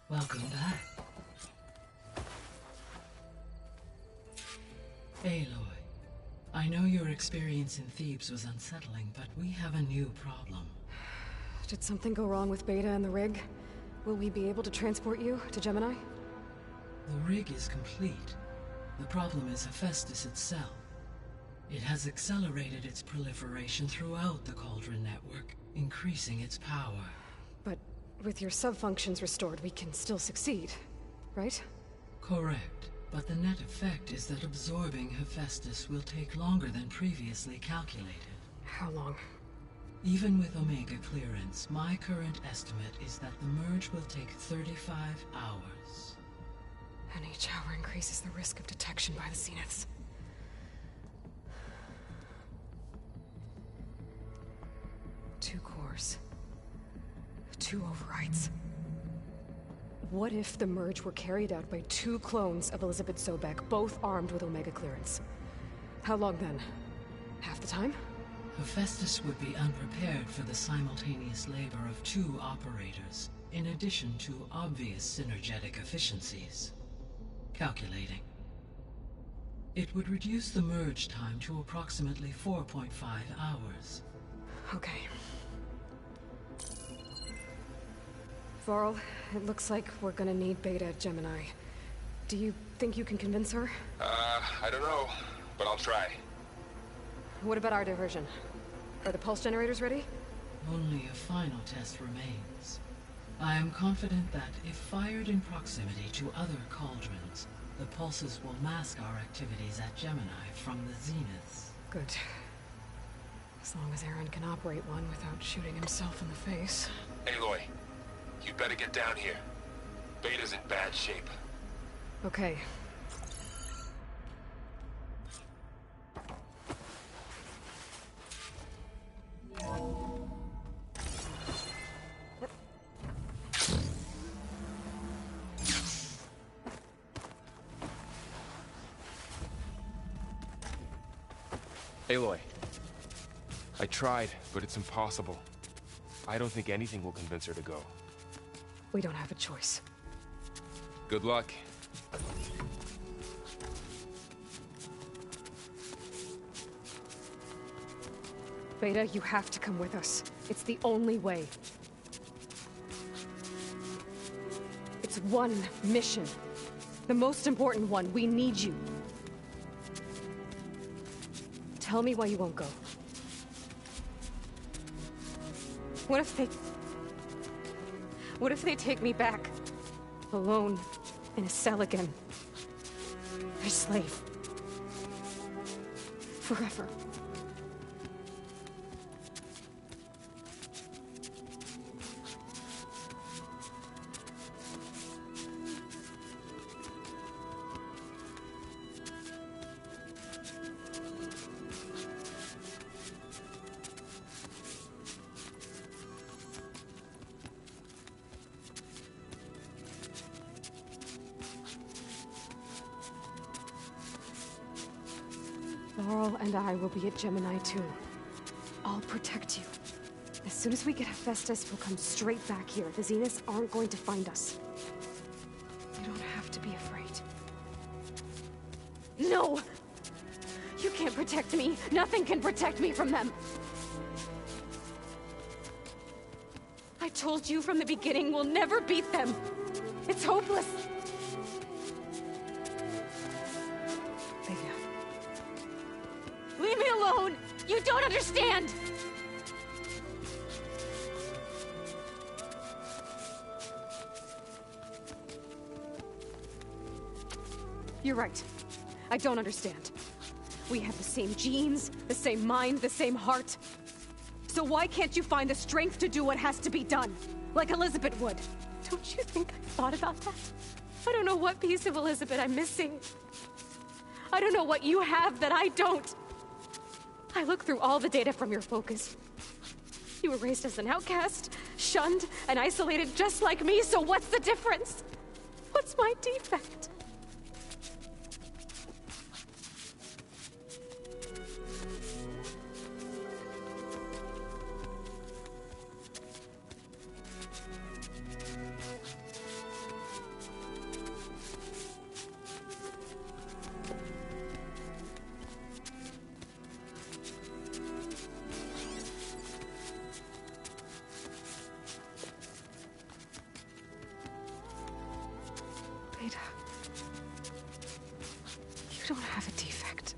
Welcome back. Aloy, I know your experience in Thebes was unsettling, but we have a new problem. Did something go wrong with Beta and the rig? Will we be able to transport you to Gemini? The rig is complete. The problem is Hephaestus itself. It has accelerated its proliferation throughout the Cauldron network, increasing its power. But with your sub-functions restored, we can still succeed, right? Correct. But the net effect is that absorbing Hephaestus will take longer than previously calculated. How long? Even with Omega clearance, my current estimate is that the merge will take 35 hours. And each hour increases the risk of detection by the Zeniths. Two cores. Two overrides. What if the merge were carried out by two clones of Elizabeth Sobek, both armed with Omega clearance? How long then? Half the time? Hephaestus would be unprepared for the simultaneous labor of two operators, in addition to obvious synergetic efficiencies. Calculating. It would reduce the merge time to approximately 4.5 hours. Okay. Varl, it looks like we're gonna need Beta at Gemini. Do you think you can convince her? I don't know, but I'll try. What about our diversion? Are the pulse generators ready? Only a final test remains. I am confident that if fired in proximity to other cauldrons, the pulses will mask our activities at Gemini from the Zeniths. Good. As long as Aaron can operate one without shooting himself in the face. Aloy, you better get down here. Beta's in bad shape. Okay. Aloy, I tried, but it's impossible. I don't think anything will convince her to go. We don't have a choice. Good luck. Beta, you have to come with us. It's the only way. It's one mission. The most important one. We need you. tell me why you won't go. What if they take me back? Alone, in a cell again. A slave. Forever. Laurel and I will be at Gemini too. I'll protect you. As soon as we get Hephaestus, we'll come straight back here. The Zeniths aren't going to find us. You don't have to be afraid. No! You can't protect me. Nothing can protect me from them. I told you from the beginning, we'll never beat them. It's hopeless. Leave me alone! You don't understand! You're right. I don't understand. We have the same genes, the same mind, the same heart. So why can't you find the strength to do what has to be done? Like Elizabeth would. Don't you think I've thought about that? I don't know what piece of Elizabeth I'm missing. I don't know what you have that I don't. I looked through all the data from your focus. You were raised as an outcast, shunned, and isolated just like me, so what's the difference? What's my defect? You don't have a defect.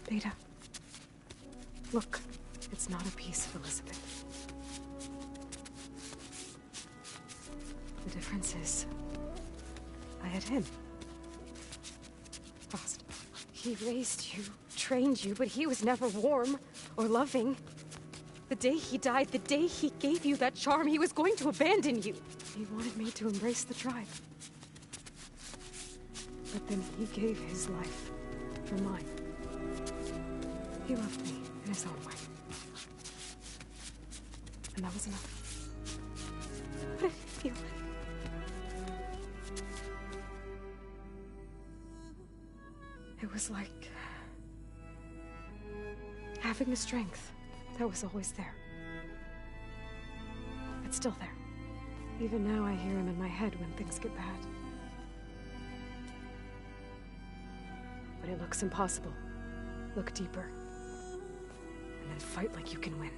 Beta. Look, it's not a piece of Elizabeth. The difference is, I had him. Frost. He raised you, trained you, but he was never warm or loving. The day he died, the day he gave you that charm, he was going to abandon you. He wanted me to embrace the tribe. But then he gave his life for mine. He loved me in his own way. And that was enough. What did it feel like? It was like having the strength that was always there. It's still there. Even now I hear him in my head when things get bad. But it looks impossible. Look deeper. And then fight like you can win.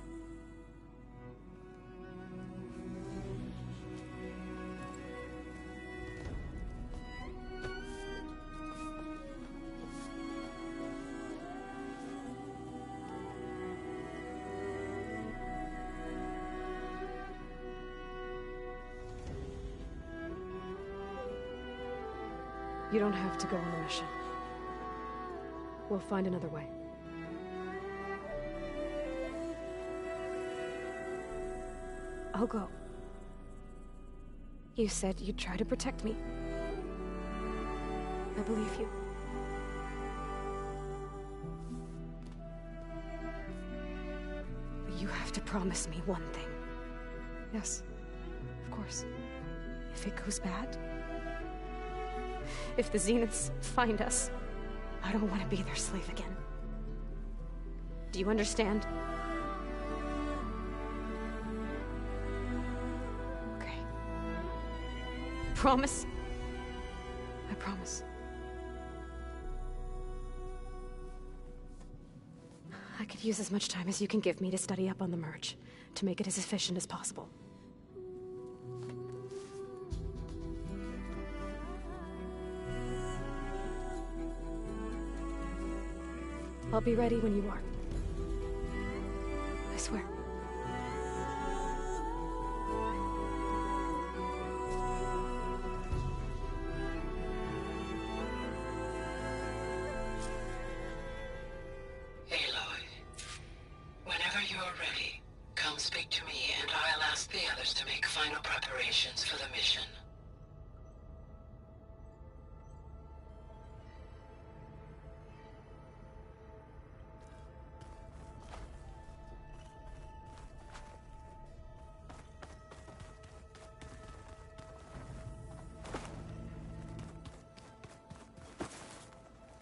You don't have to go on the mission. We'll find another way. I'll go. You said you'd try to protect me. I believe you. But you have to promise me one thing. Yes, of course. If it goes bad, if the Zeniths find us, I don't want to be their slave again. Do you understand? Okay. Promise? I promise. I could use as much time as you can give me to study up on the merge, to make it as efficient as possible. I'll be ready when you are. I swear. Aloy, whenever you're ready, come speak to me and I'll ask the others to make final preparations for the mission.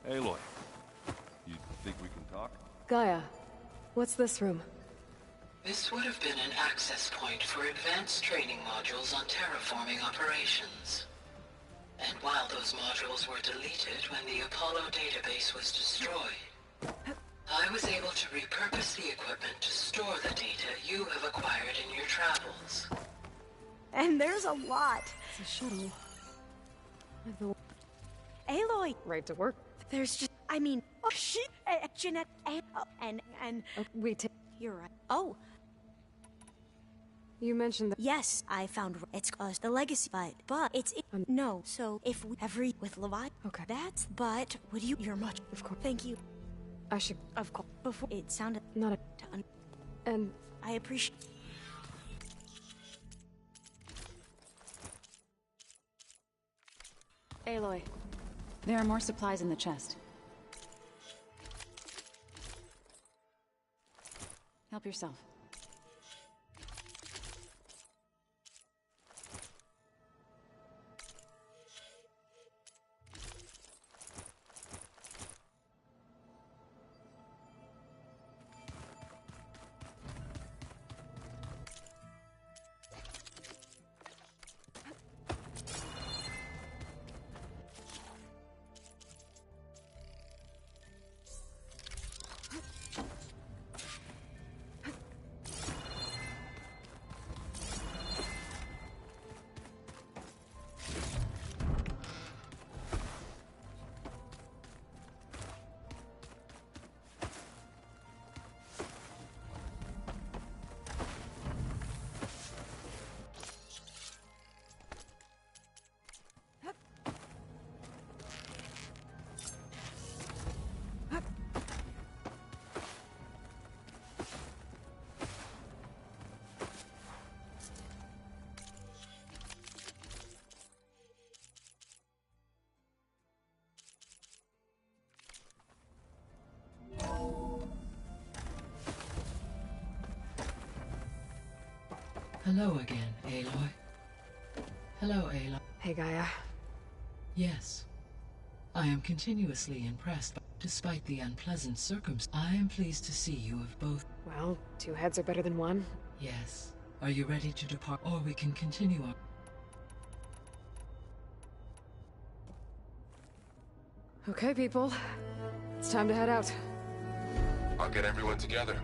Aloy, you think we can talk? Gaia, what's this room? This would have been an access point for advanced training modules on terraforming operations. And while those modules were deleted when the Apollo database was destroyed, I was able to repurpose the equipment to store the data you have acquired in your travels. And there's a lot. It's a shuttle. With the Aloy, right to work. there's just, I mean, oh shit, Jeanette, and Oh, wait, you're right. Oh, you mentioned that. yes, I found it's the legacy fight, but it's no. So if we every with Levi, Okay. that's. But would you're much Of course. Thank you. I should. Of course. Before it sounded Not a. to And I appreciate. Aloy. There are more supplies in the chest. Help yourself. Hello again, Aloy. Hello, Aloy. Hey, Gaia. Yes. I am continuously impressed, but despite the unpleasant circumstances, I am pleased to see you have both. Well, two heads are better than one. Yes. Are you ready to depart, or we can continue on? Okay, people. It's time to head out. I'll get everyone together.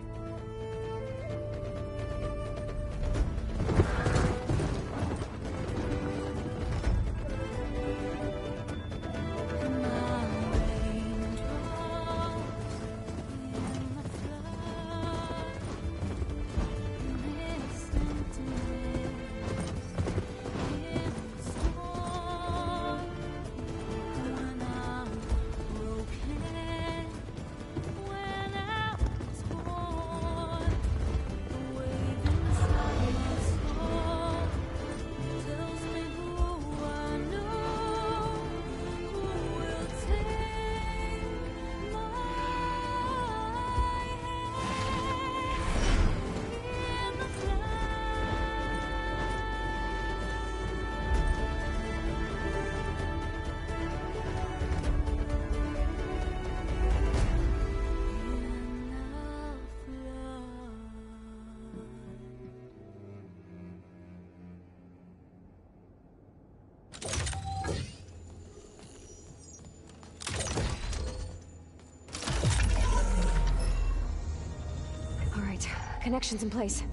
Connections in place.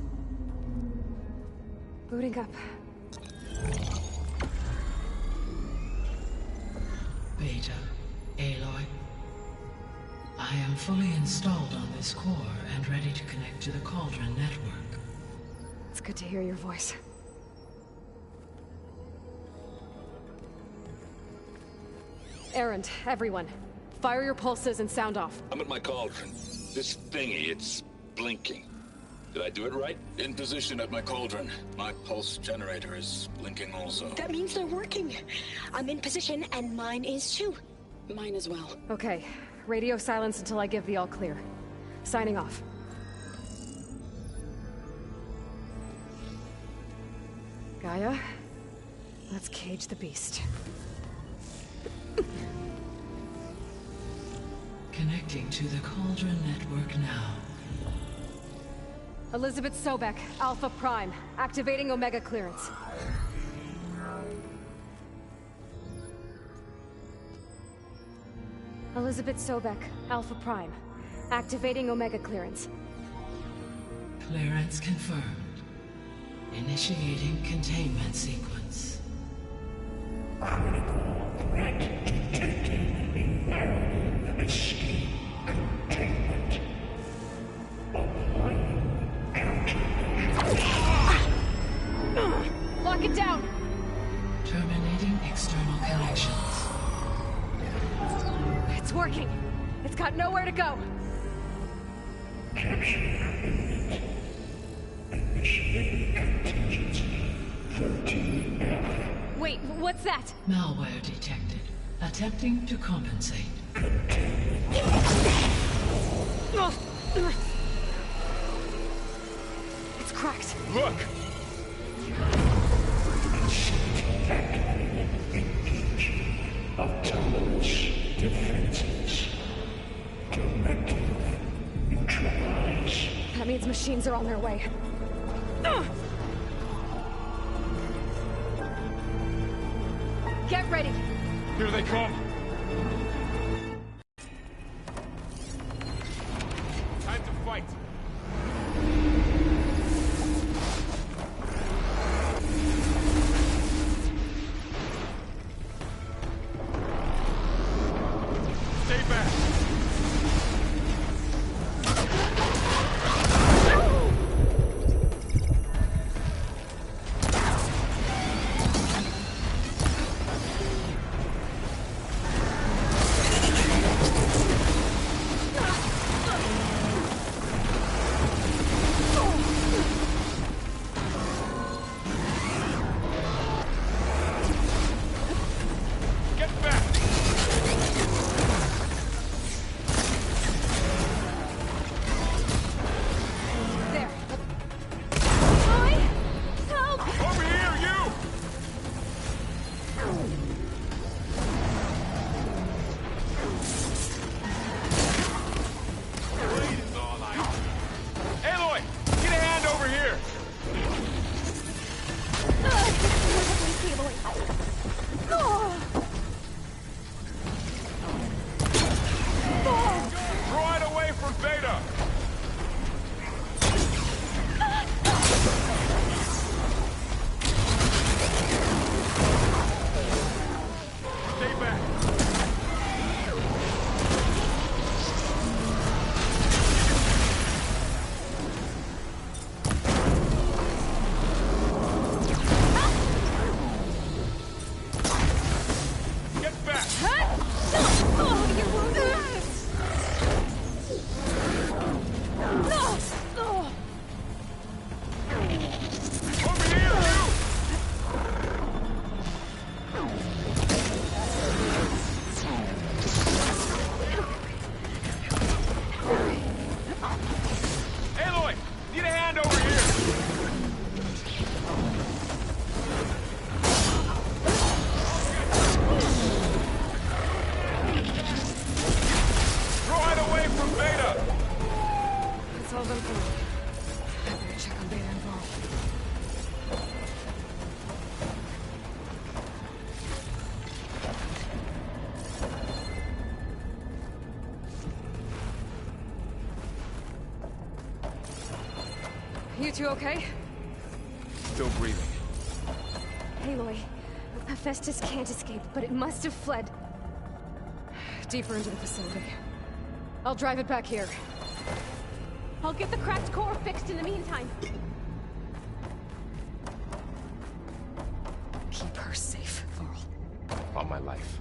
Booting up. Beta, Aloy. I am fully installed on this core and ready to connect to the Cauldron network. It's good to hear your voice. Errand, everyone. Fire your pulses and sound off. I'm at my cauldron. This thingy, it's blinking. Did I do it right? In position at my cauldron. My pulse generator is blinking also. That means they're working. I'm in position, and mine is too. Mine as well. Okay. Radio silence until I give the all clear. Signing off. Gaia, let's cage the beast. Connecting to the Cauldron network now. Elizabeth Sobek, Alpha Prime, activating Omega clearance. Elizabeth Sobek, Alpha Prime, activating Omega clearance. Clearance confirmed. Initiating containment sequence. Critical threat detected. Escape containment. Applying countermeasures. Lock it down! Terminating external connections. It's working. It's got nowhere to go. Capture complete. Initiating contingency 13F. Wait, what's that? Malware detected. Attempting to compensate. It's cracked. Look! Engaging autonomous defenses. Directive neutralize. That means machines are on their way. Get ready. Here they come! Time to fight! Stay back! You two okay? Still breathing. Aloy, Hephaestus can't escape, but it must have fled deeper into the facility. I'll drive it back here. I'll get the cracked core fixed in the meantime. Keep her safe, Laurel. On my life.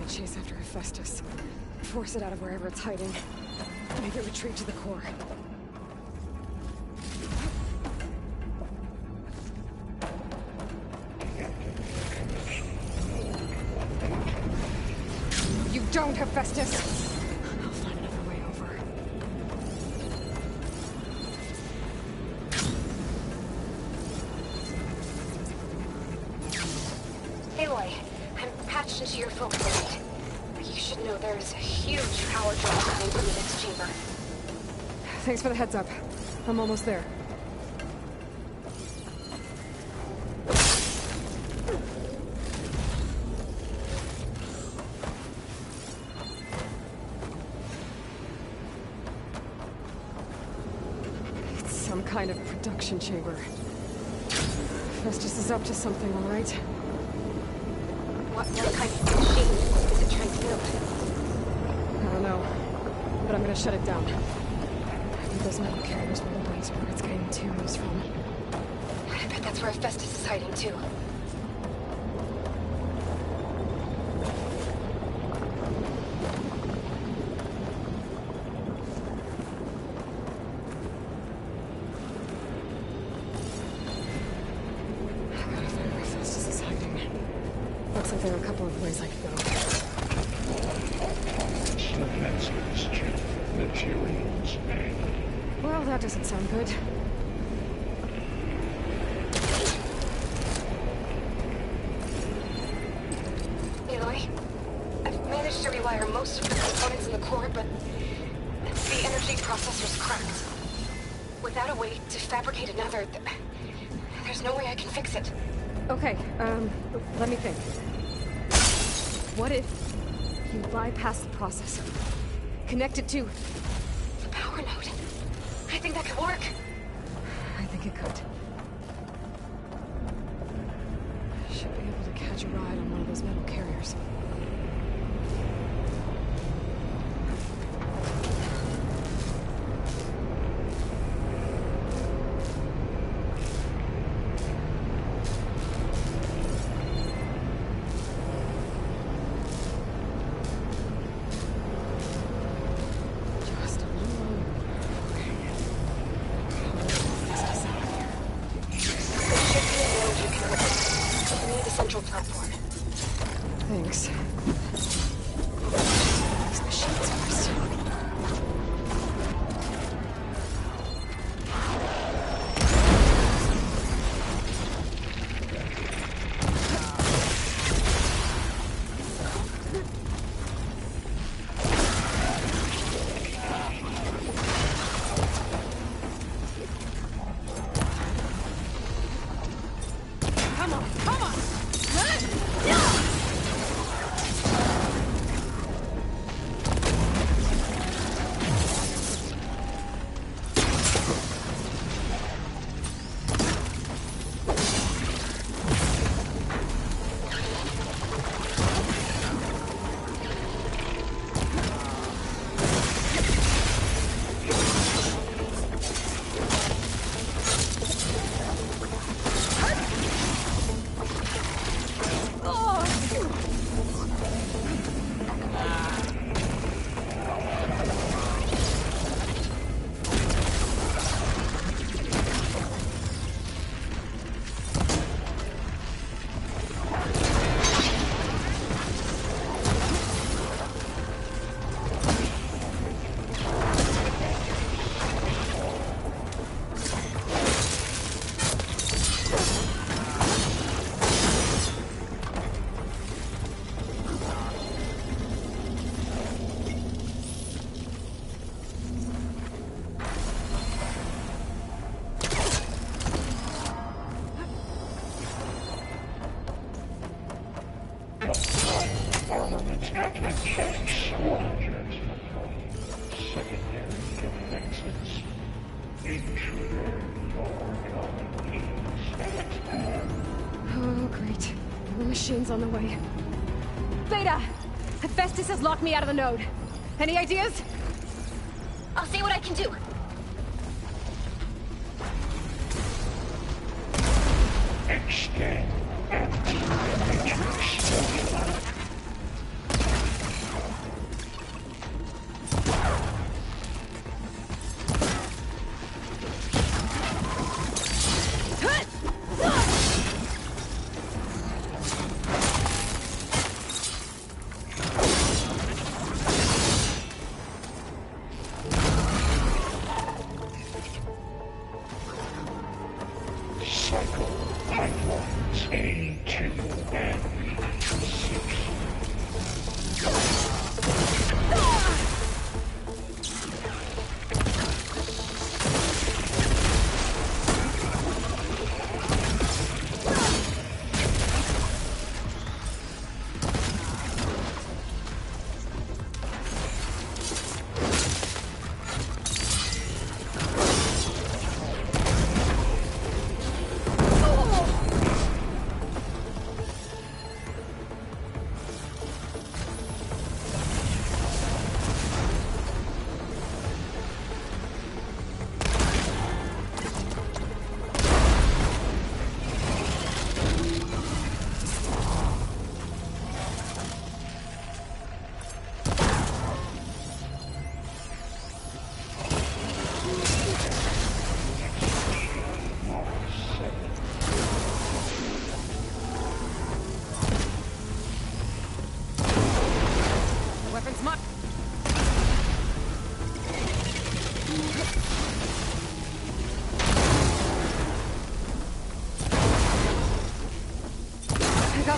Chase after Hephaestus. Force it out of wherever it's hiding. Make it retreat to the core. You don't, Hephaestus! I'll find another way over. Aloy, I'm patched into your phone grid. You should know there's a huge power draw coming from the next chamber. Thanks for the heads up. I'm almost there. It's some kind of production chamber. Festus is up to something, all right? What kind of machine is it trying to build? I don't know, but I'm gonna shut it down. I think those metal carriers were the ways where it's getting materials from. I bet that's where Festus is hiding too. I gotta find where Festus is hiding. Looks like there are a couple of ways I could go. Defenses chip materials. Well, that doesn't sound good. Aloy, I've managed to rewire most of the components in the core, but the energy processor's cracked. Without a way to fabricate another, there's no way I can fix it. Okay, let me think. What if you bypass the processor? Connect it to The power node. I think that could work. I think it could. Should be able to catch a ride on one of those metal carriers. Just a little longer. Okay. Let's get out of here. There should be a node you can open. Near the central platform. Thanks. Oh, great. More machines on the way. Beta! Hephaestus has locked me out of the node. Any ideas? I'll see what I can do. Extend anti-matrix stimuli.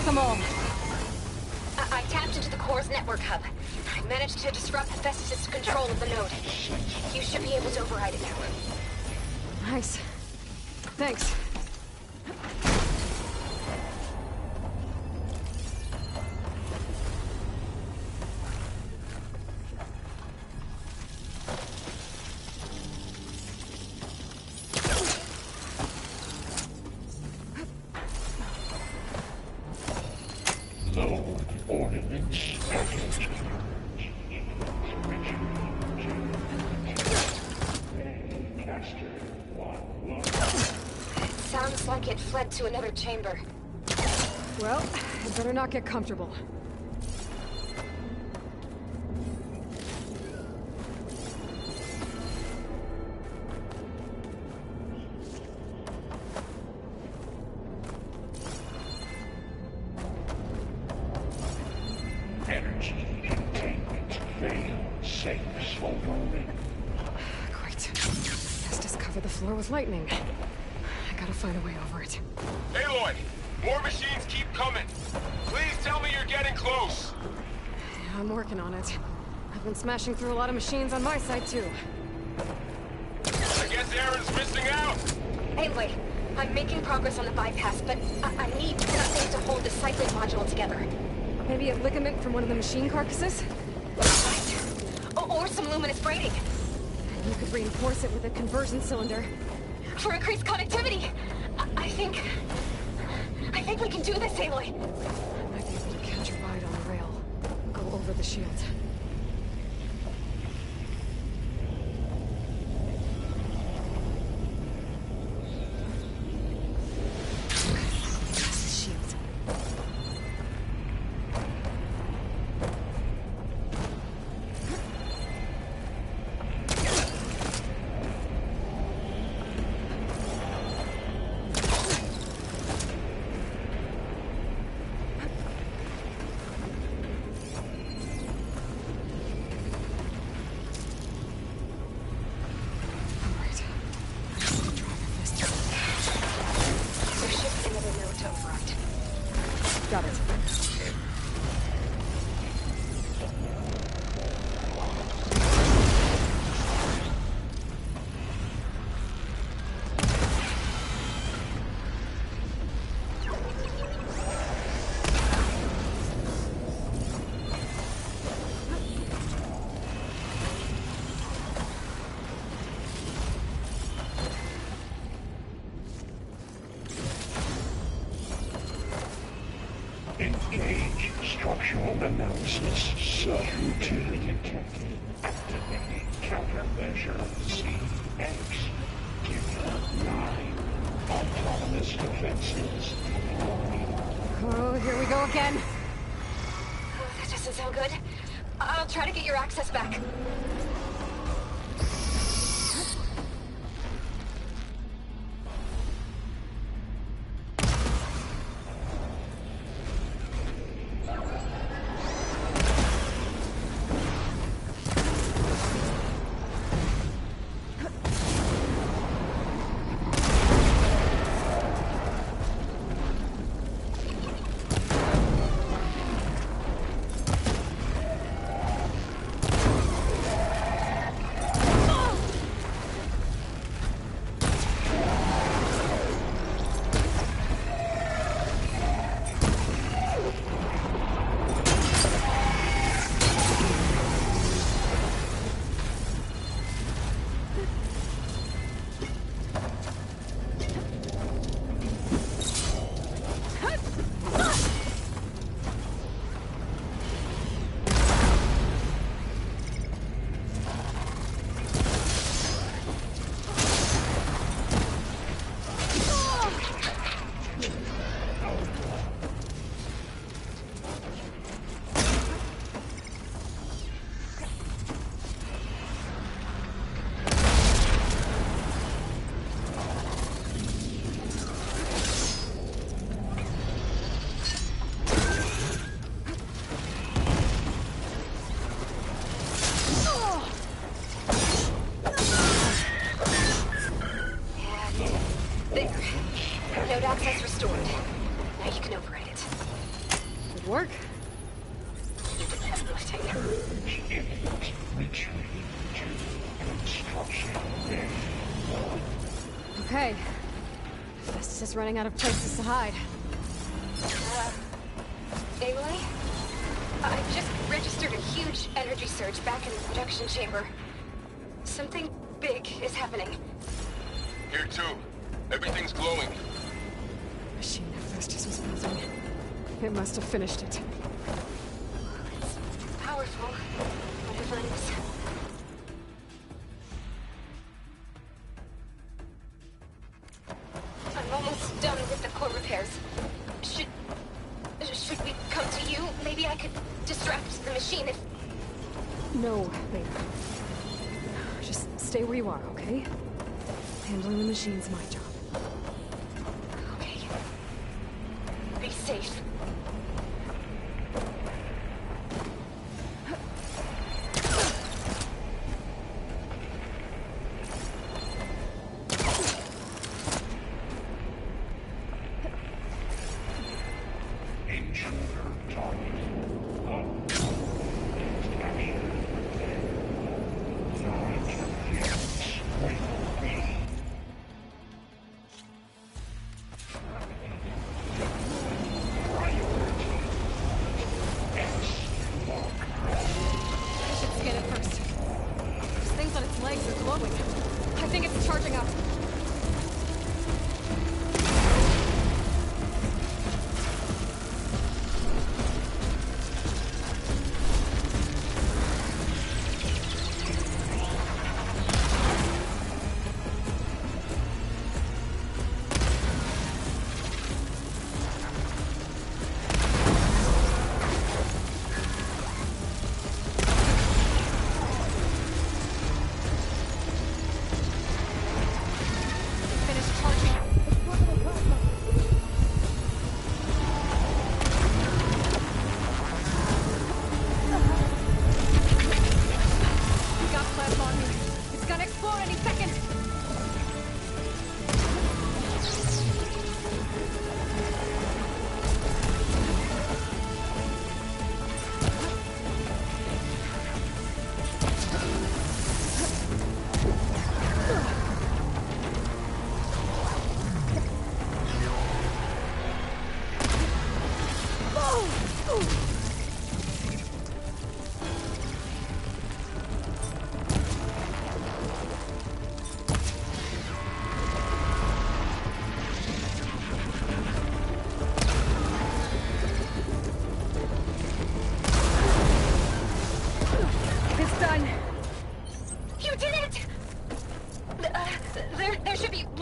Them all. I tapped into the core's network hub. I managed to disrupt Hephaestus' control of the node. You should be able to override it now. Nice. Thanks. Sounds like it fled to another chamber. Well, I better not get comfortable. Energy containment failed. Safe for moment. Great. Hephaestus covered the floor with lightning. I gotta find a way over it. Aloy! More machines keep coming! Please tell me you're getting close! Yeah, I'm working on it. I've been smashing through a lot of machines on my side, too. I guess Aaron's missing out! Anyway, I'm making progress on the bypass, but I need something to hold the cycling module together. Maybe a ligament from one of the machine carcasses? Right. Or some luminous braiding. You could reinforce it with a conversion cylinder. For increased connectivity! I think we can do this, Aloy! I might be able to catch a ride on the rail. Go over the shield. That's the shield. Visual analysis sub-utility detected. Activating countermeasure CX. Give her 9 autonomous defenses. Oh, here we go again. Oh, that doesn't sound good. I'll try to get your access back. Access restored. Now you can override it. Good work. You did the heavy lifting. Okay. Festus is running out of places to hide. Aloy? I've just registered a huge energy surge back in the production chamber. Something big is happening. Here too. Everything's glowing. Machine that Festus was building. It must have finished it. It's powerful, whatever it is. I'm almost done with the core repairs. Should we come to you? Maybe I could distract the machine if... No, babe. Just stay where you are, okay? Handling the machine's my job. Okay. Be safe. Right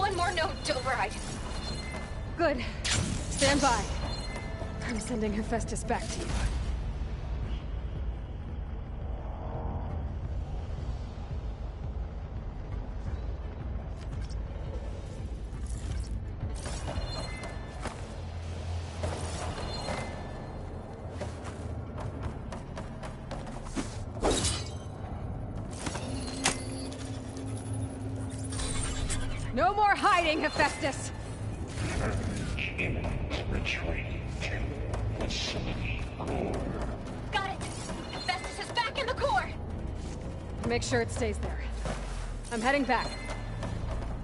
one more node to override. Good. Stand by. I'm sending Hephaestus back to you. No more hiding, Hephaestus! Imminent retreat to the city core. Got it! Hephaestus is back in the core! Make sure it stays there. I'm heading back.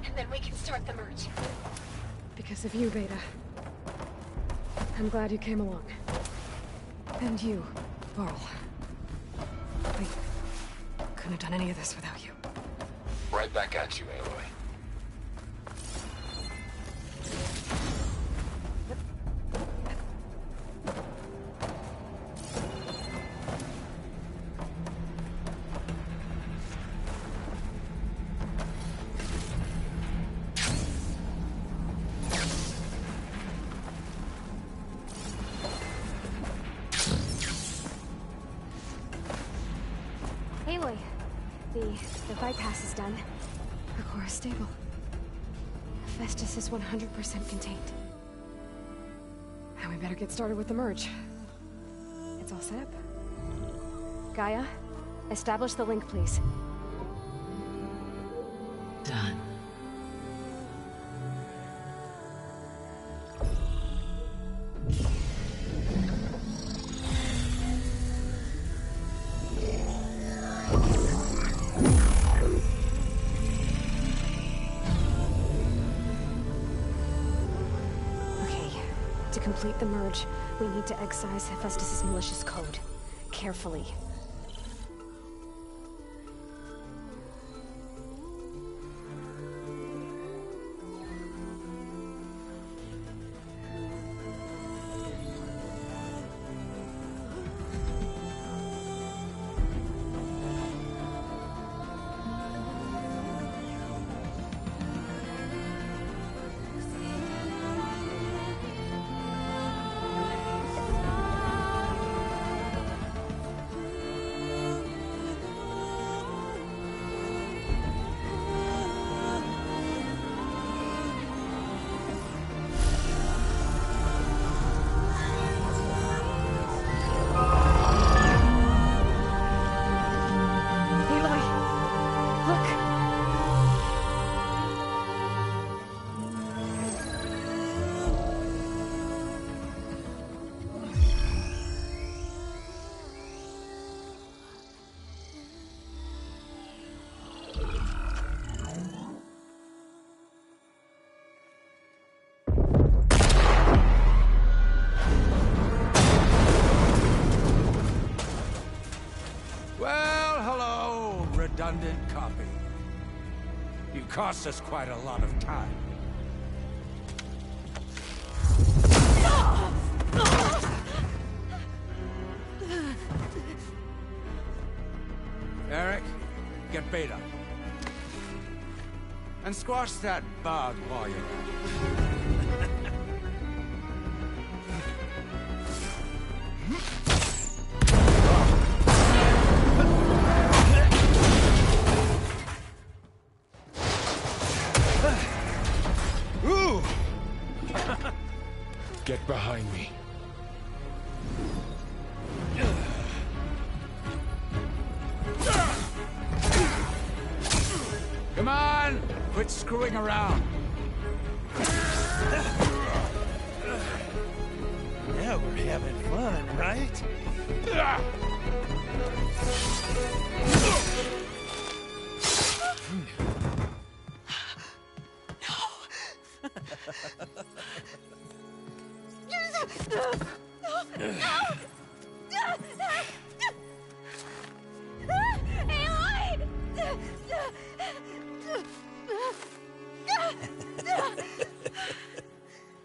And then we can start the merge. Because of you, Beta. I'm glad you came along. And you, Varl. We couldn't have done any of this without you. Right back at you, Aloy. Aloy, the bypass is done. The core is stable. Hephaestus is 100% contained. And we better get started with the merge. It's all set up. Gaia, establish the link, please. Done. To complete the merge, we need to excise Hephaestus' malicious code. Carefully. Redundant copy. You cost us quite a lot of time. Eric, get Beta. And squash that bug while you're at it. Get behind me. Come on! Quit screwing around. Yeah, we're having fun, right?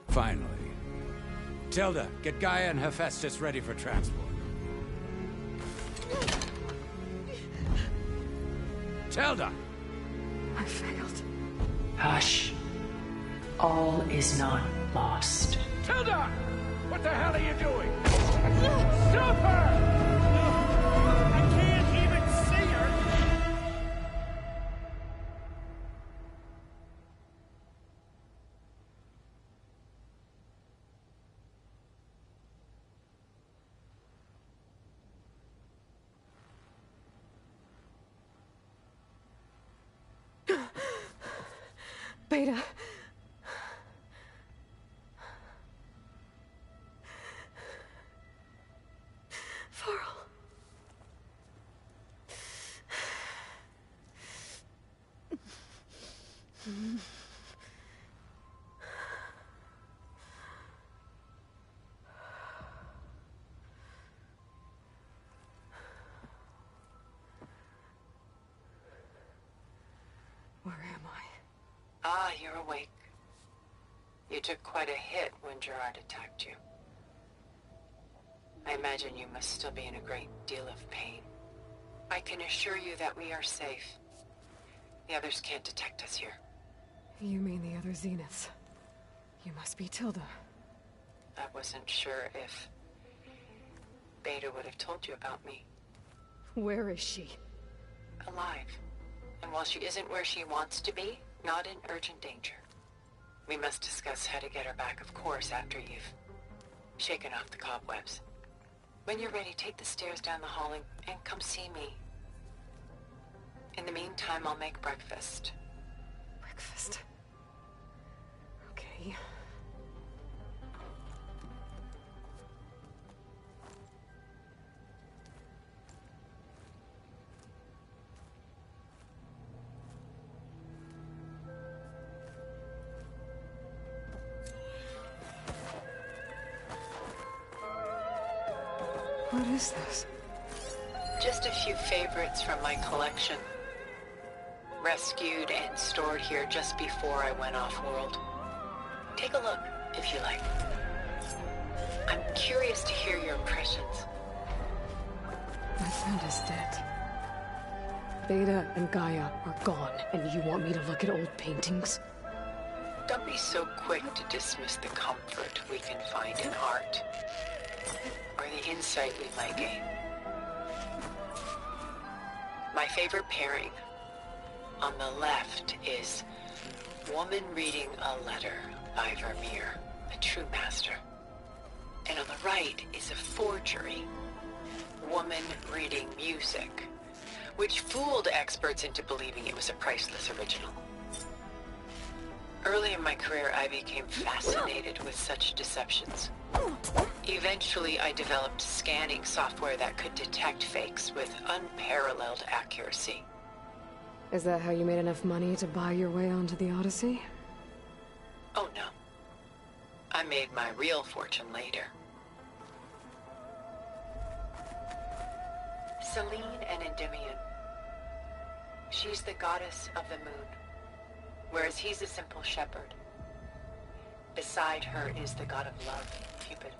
Finally. Tilda, get Gaia and Hephaestus ready for transport. Tilda! I failed. Hush. all is not lost. Tilda! What the hell are you doing? Stop her! I can't even see her! Beta. Where am I? Ah, you're awake. You took quite a hit when Gerard attacked you. I imagine you must still be in a great deal of pain. I can assure you that we are safe. The others can't detect us here. You mean the other Zeniths? You must be Tilda. I wasn't sure if Beta would have told you about me. Where is she? Alive. And while she isn't where she wants to be, not in urgent danger. We must discuss how to get her back, of course, after you've shaken off the cobwebs. When you're ready, take the stairs down the hall and come see me. In the meantime, I'll make breakfast. Breakfast? Okay. What is this? Just a few favorites from my collection. Rescued and stored here just before I went off-world. Take a look, if you like. I'm curious to hear your impressions. My friend is dead. Beta and Gaia are gone, and you want me to look at old paintings? Don't be so quick to dismiss the comfort we can find in art. Or the insight we might gain. My favorite pairing on the left is Woman Reading a Letter by Vermeer, a true master. And on the right is a forgery, Woman Reading Music, which fooled experts into believing it was a priceless original. Early in my career, I became fascinated with such deceptions. Eventually, I developed scanning software that could detect fakes with unparalleled accuracy. Is that how you made enough money to buy your way onto the Odyssey? Oh no. I made my real fortune later. Selene and Endymion. She's the goddess of the moon, whereas he's a simple shepherd. Beside her is the god of love, Cupid.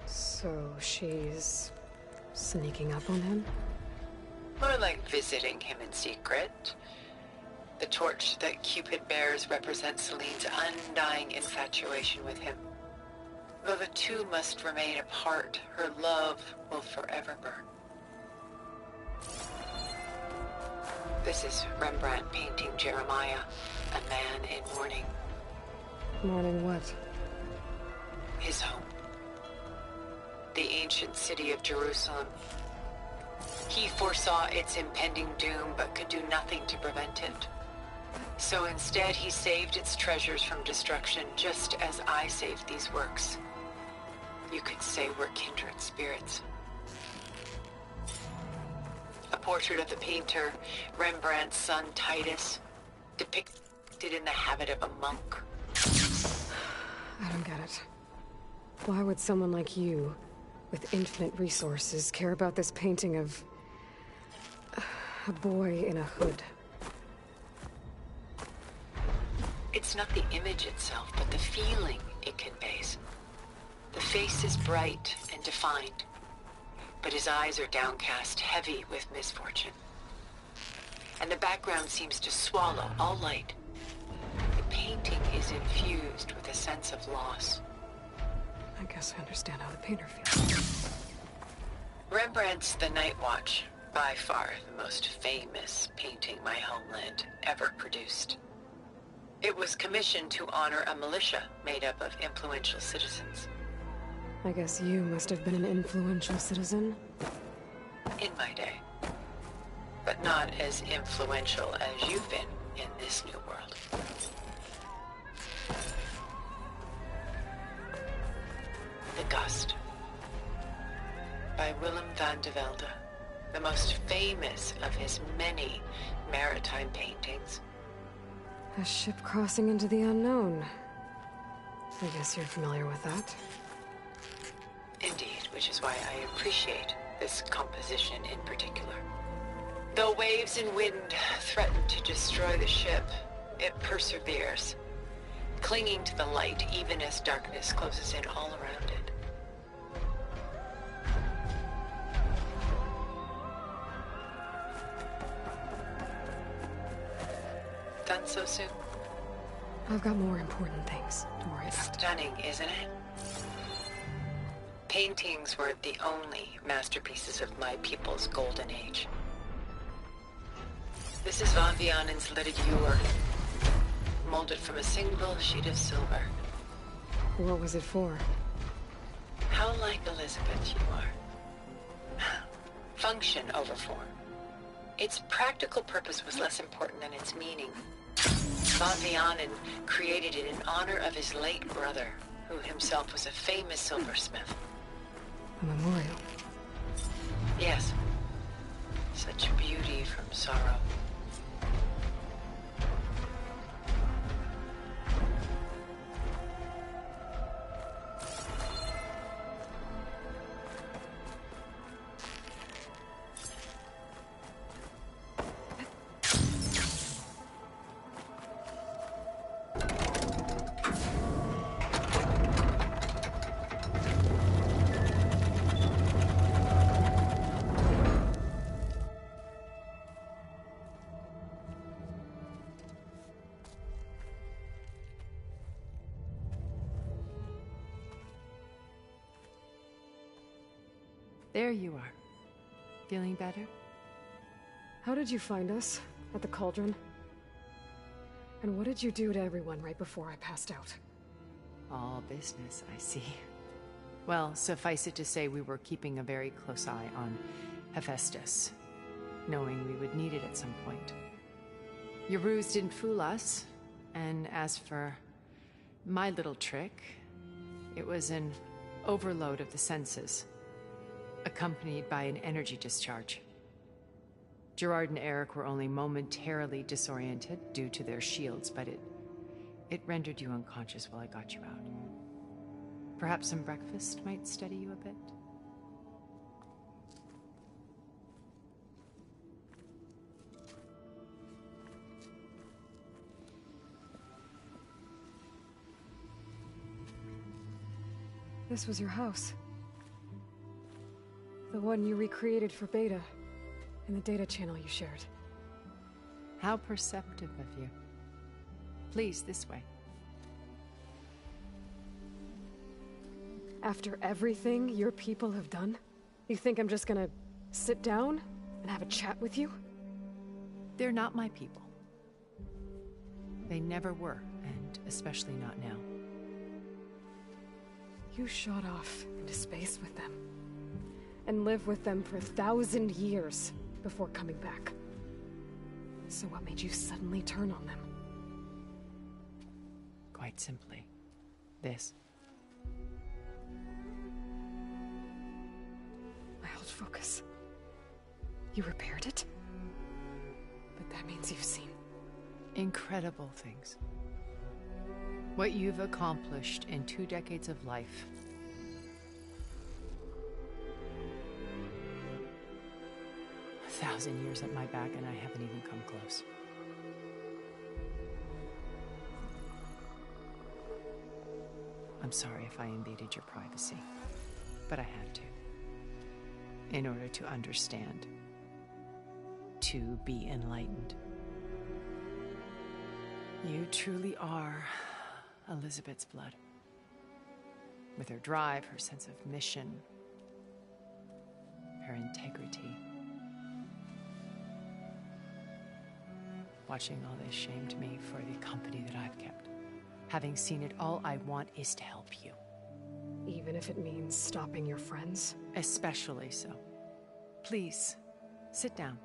So she's sneaking up on him? More like visiting him in secret. The torch that Cupid bears represents Selene's undying infatuation with him. Though the two must remain apart, her love will forever burn. This is Rembrandt painting Jeremiah, a man in mourning. Mourning what? His home. The ancient city of Jerusalem. He foresaw its impending doom, but could do nothing to prevent it. So instead, he saved its treasures from destruction, just as I saved these works. You could say we're kindred spirits. A portrait of the painter, Rembrandt's son Titus, depicted in the habit of a monk. I don't get it. Why would someone like you, with infinite resources, care about this painting of a boy in a hood? It's not the image itself, but the feeling it conveys. The face is bright and defined, but his eyes are downcast, heavy with misfortune. And the background seems to swallow all light. The painting painting is infused with a sense of loss. I guess I understand how the painter feels. Rembrandt's The Night Watch, by far the most famous painting my homeland ever produced. It was commissioned to honor a militia made up of influential citizens. I guess you must have been an influential citizen. In my day. But not as influential as you've been in this new world. The Gust. By Willem van de Velde, the most famous of his many maritime paintings. A ship crossing into the unknown. I guess you're familiar with that. Indeed, which is why I appreciate this composition in particular. Though waves and wind threaten to destroy the ship, it perseveres, clinging to the light even as darkness closes in all around it. Done so soon? I've got more important things to worry about. Stunning, isn't it? Paintings were the only masterpieces of my people's golden age. This is Van Vianen's lidded ewer, molded from a single sheet of silver. What was it for? How like Elizabeth you are. Function over form. Its practical purpose was less important than its meaning. Van Vianen created it in honor of his late brother, who himself was a famous silversmith. A memorial. Yes. Such beauty from sorrow. There you are. Feeling better? How did you find us? At the cauldron? And what did you do to everyone right before I passed out? All business, I see. Well, suffice it to say we were keeping a very close eye on Hephaestus, knowing we would need it at some point. Your ruse didn't fool us, and as for my little trick, it was an overload of the senses, accompanied by an energy discharge. Gerard and Eric were only momentarily disoriented due to their shields, but it rendered you unconscious while I got you out. Perhaps some breakfast might steady you a bit? This was your house. The one you recreated for Beta, in the data channel you shared. How perceptive of you. Please, this way. After everything your people have done, you think I'm just gonna sit down and have a chat with you? They're not my people. They never were, and especially not now. You shot off into space with them, and lived with them for 1,000 years before coming back. So what made you suddenly turn on them? Quite simply, this. I held focus. You repaired it? But that means you've seen... incredible things. What you've accomplished in 2 decades of life. A 1,000 years at my back and I haven't even come close. I'm sorry if I invaded your privacy, but I had to. In order to understand. To be enlightened. You truly are Elizabeth's blood. With her drive, her sense of mission, her integrity. Watching all this shamed me for the company that I've kept. Having seen it, all I want is to help you. Even if it means stopping your friends? Especially so. Please, sit down.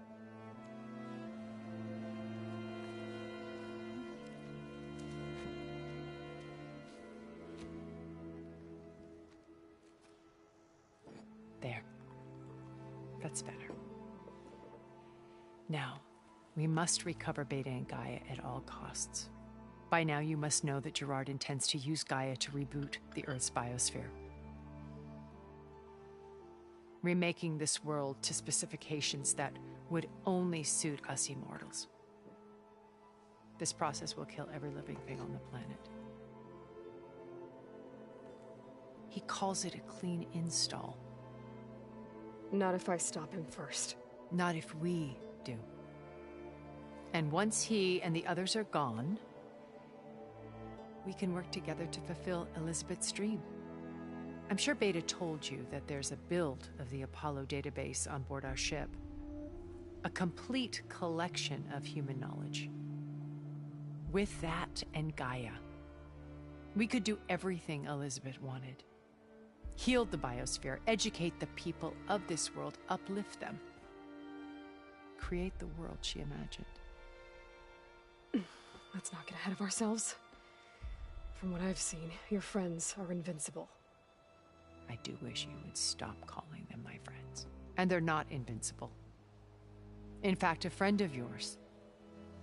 There. That's better. Now, we must recover Beta and Gaia at all costs. By now, you must know that Gerard intends to use Gaia to reboot the Earth's biosphere. Remaking this world to specifications that would only suit us immortals. This process will kill every living thing on the planet. He calls it a clean install. Not if I stop him first. Not if we do. And once he and the others are gone, we can work together to fulfill Elizabeth's dream. I'm sure Beta told you that there's a build of the Apollo database on board our ship. A complete collection of human knowledge. With that and Gaia, we could do everything Elizabeth wanted. Heal the biosphere, educate the people of this world, uplift them. Create the world she imagined. Let's not get ahead of ourselves. From what I've seen, your friends are invincible. I do wish you would stop calling them my friends. And they're not invincible. In fact, a friend of yours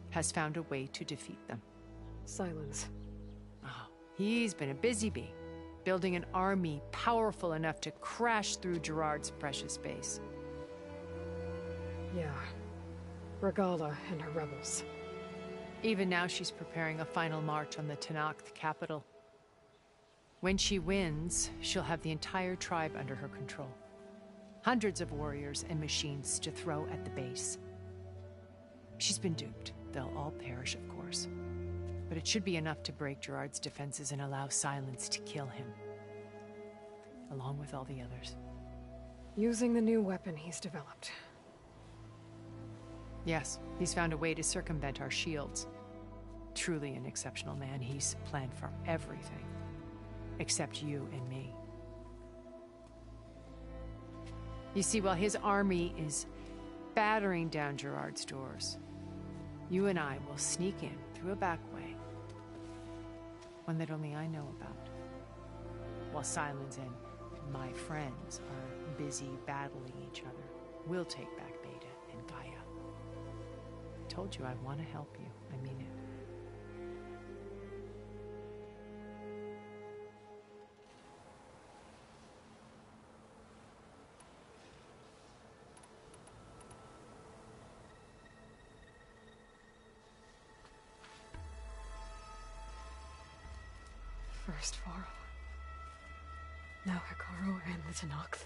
has found a way to defeat them. Silence. Oh, he's been a busy bee, building an army powerful enough to crash through Gerard's precious base. Yeah. Regala and her rebels. Even now, she's preparing a final march on the Tenakth capital. When she wins, she'll have the entire tribe under her control. Hundreds of warriors and machines to throw at the base. She's been duped. They'll all perish, of course. But it should be enough to break Gerard's defenses and allow Silence to kill him. Along with all the others. Using the new weapon he's developed. Yes, he's found a way to circumvent our shields. Truly an exceptional man. He's planned for everything. Except you and me. You see, while his army is battering down Gerard's doors, you and I will sneak in through a back way. One that only I know about. While Silence and my friends are busy battling each other, we'll take back Beta and Gaia. I told you I want to help you. I mean it. First Varl. Now Hikaru and the Tenakth.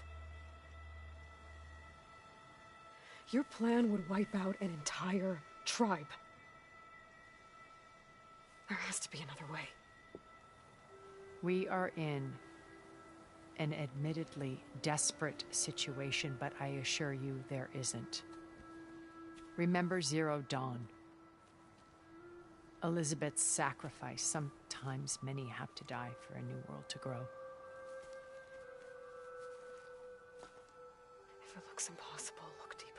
Your plan would wipe out an entire tribe. There has to be another way. We are in an admittedly desperate situation, but I assure you there isn't. Remember Zero Dawn. Elizabeth's sacrifice. Sometimes many have to die for a new world to grow. If it looks impossible, look deeper.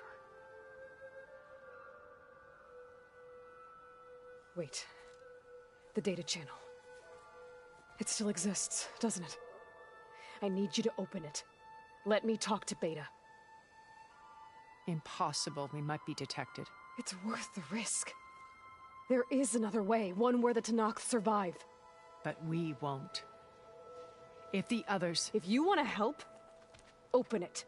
Wait. The data channel. It still exists, doesn't it? I need you to open it. Let me talk to Beta. Impossible. We might be detected. It's worth the risk. There is another way, one where the Tenakth survive. But we won't. If the others... If you want to help, open it.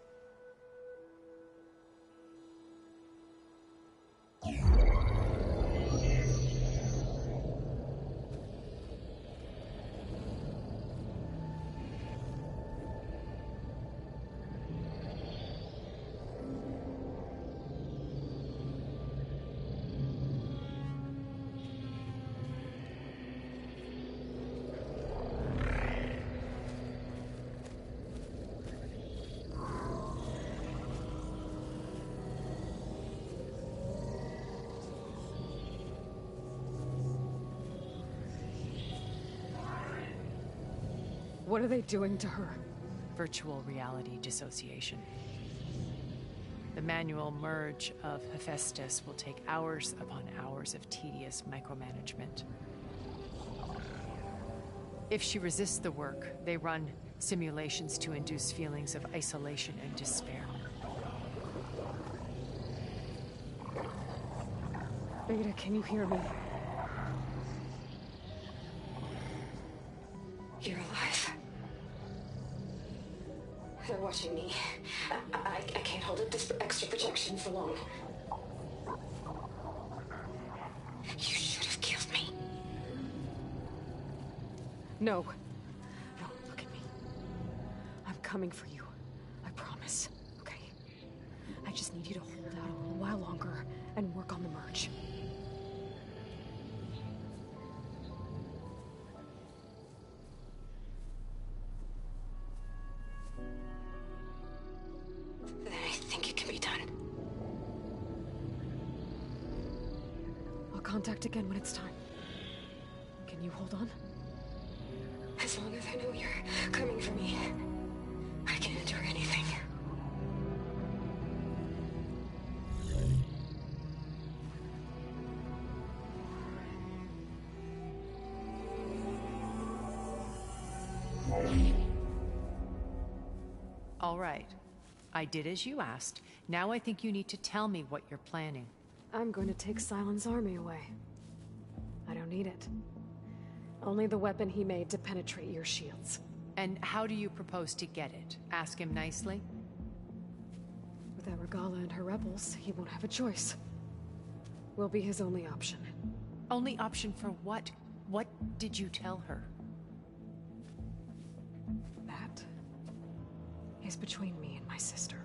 What are they doing to her? Virtual reality dissociation. The manual merge of Hephaestus will take hours upon hours of tedious micromanagement. If she resists the work, they run simulations to induce feelings of isolation and despair. Beta, can you hear me? You're alive. They're watching me. I can't hold up this extra projection for long. You should have killed me. No. No, look at me. I'm coming for you. I promise. Okay? I just need you to hold out a little while longer and work on the merge. Then I think it can be done. I'll contact again when it's time. Can you hold on? As long as I know you're coming for me, I can endure anything. All right. I did as you asked. Now I think you need to tell me what you're planning. I'm going to take Silent's army away. I don't need it. Only the weapon he made to penetrate your shields. And how do you propose to get it? Ask him nicely? Without Regala and her rebels, he won't have a choice. We'll be his only option. Only option for what? What did you tell her? That is between me and my sister.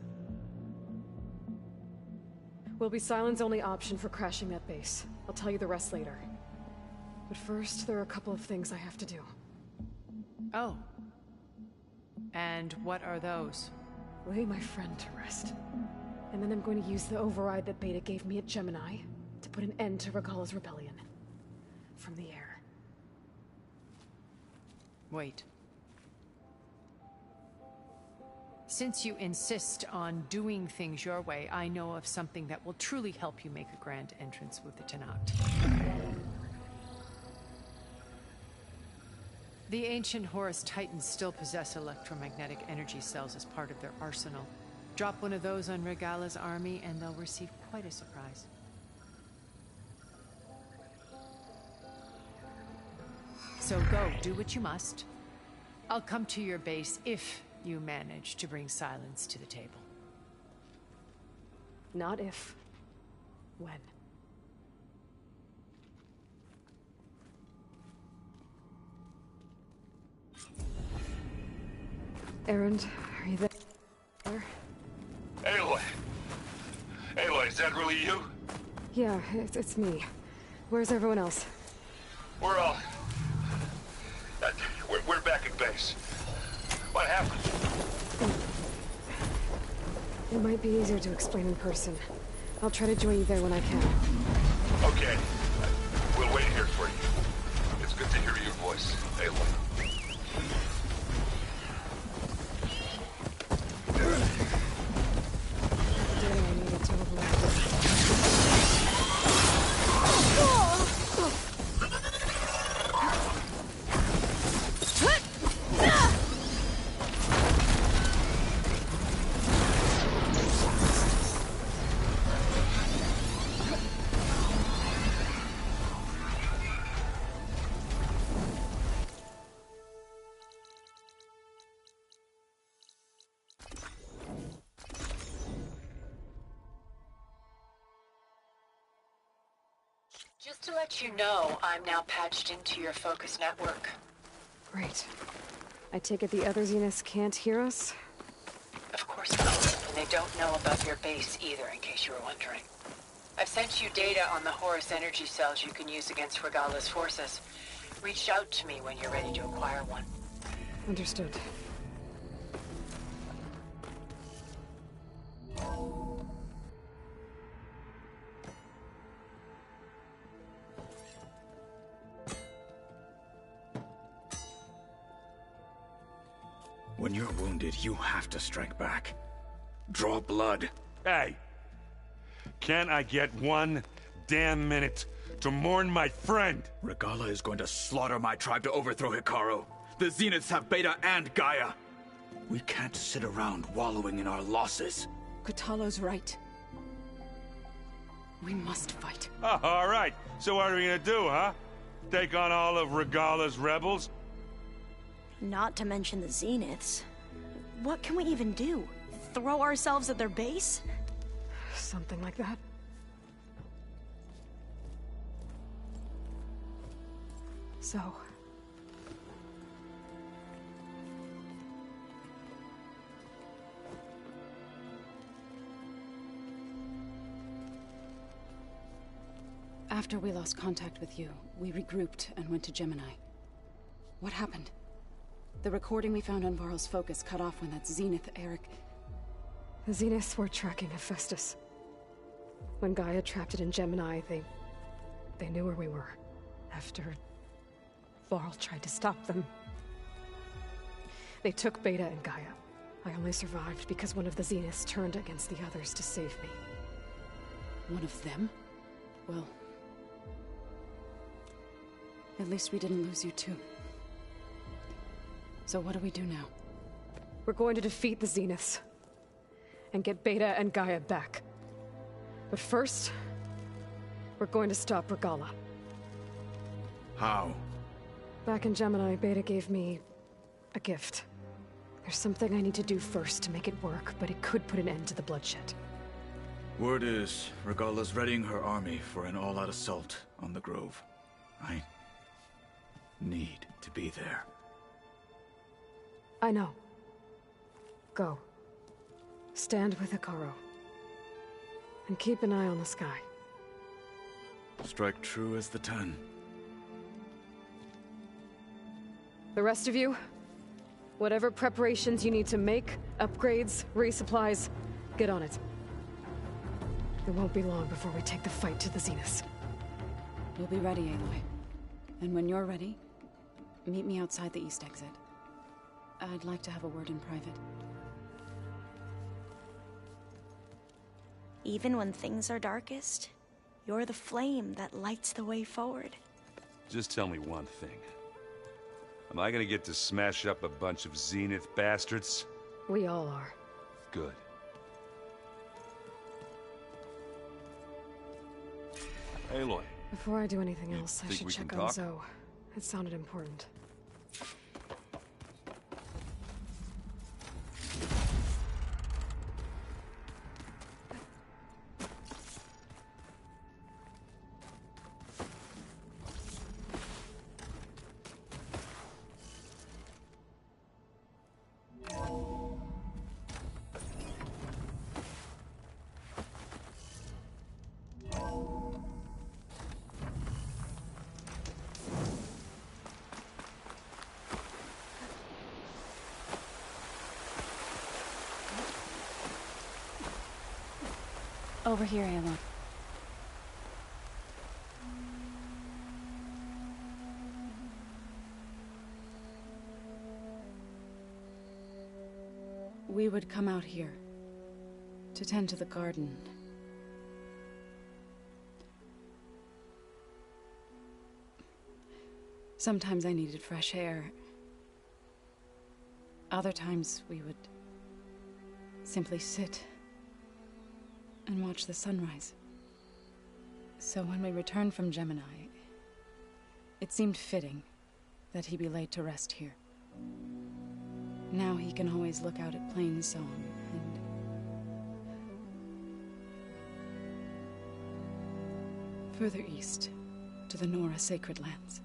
Will be Silent's only option for crashing that base. I'll tell you the rest later. But first, there are a couple of things I have to do. Oh. And what are those? Lay my friend to rest. And then I'm going to use the override that Beta gave me at Gemini to put an end to Regala's rebellion. From the air. Wait. Since you insist on doing things your way, I know of something that will truly help you make a grand entrance with the Tenakth. The ancient Horus Titans still possess electromagnetic energy cells as part of their arsenal. Drop one of those on Regala's army and they'll receive quite a surprise. So go, do what you must. I'll come to your base if you manage to bring Silence to the table. Not if. When. Erend, are you there? Aloy! Aloy, is that really you? Yeah, it's me. Where's everyone else? We're all... We're back at base. What happened? It might be easier to explain in person. I'll try to join you there when I can. Okay. We'll wait here for you. It's good to hear your voice, Aloy. Just to let you know, I'm now patched into your focus network. Great. I take it the other Zeniths can't hear us? Of course not. And they don't know about your base either, in case you were wondering. I've sent you data on the Horus energy cells you can use against Regala's forces. Reach out to me when you're ready to acquire one. Understood. When you're wounded, you have to strike back. Draw blood. Hey! Can't I get 1 damn minute to mourn my friend? Regala is going to slaughter my tribe to overthrow Hikaru. The Zeniths have Beta and Gaia. We can't sit around wallowing in our losses. Kotallo's right. We must fight. Oh, all right. So what are we gonna do, huh? Take on all of Regala's rebels? Not to mention the Zeniths. What can we even do? Throw ourselves at their base? Something like that. So... After we lost contact with you, we regrouped and went to Gemini. What happened? The recording we found on Varl's focus cut off when that Zenith Eric... The Zeniths were tracking Hephaestus. When Gaia trapped it in Gemini, they knew where we were. After Varl tried to stop them. They took Beta and Gaia. I only survived because one of the Zeniths turned against the others to save me. One of them? Well... at least we didn't lose you too. So what do we do now? We're going to defeat the Zeniths. And get Beta and Gaia back. But first... we're going to stop Regala. How? Back in Gemini, Beta gave me... a gift. There's something I need to do first to make it work, but it could put an end to the bloodshed. Word is, Regala's readying her army for an all-out assault on the Grove. I... need to be there. I know. Go. Stand with Hikaru. And keep an eye on the sky. Strike true as the 10. The rest of you, whatever preparations you need to make, upgrades, resupplies, get on it. It won't be long before we take the fight to the Zeniths. We'll be ready, Aloy. And when you're ready, meet me outside the east exit. I'd like to have a word in private. Even when things are darkest, you're the flame that lights the way forward. Just tell me one thing. Am I gonna get to smash up a bunch of Zenith bastards? We all are. Good. Aloy. Before I do anything else, I think should we check can on talk? Zoe. It sounded important. Over here, Aloy. We would come out here to tend to the garden. Sometimes I needed fresh air. Other times we would simply sit and watch the sunrise. So when we returned from Gemini, it seemed fitting that he be laid to rest here. Now he can always look out at Plainsong and... further east, to the Nora Sacred Lands.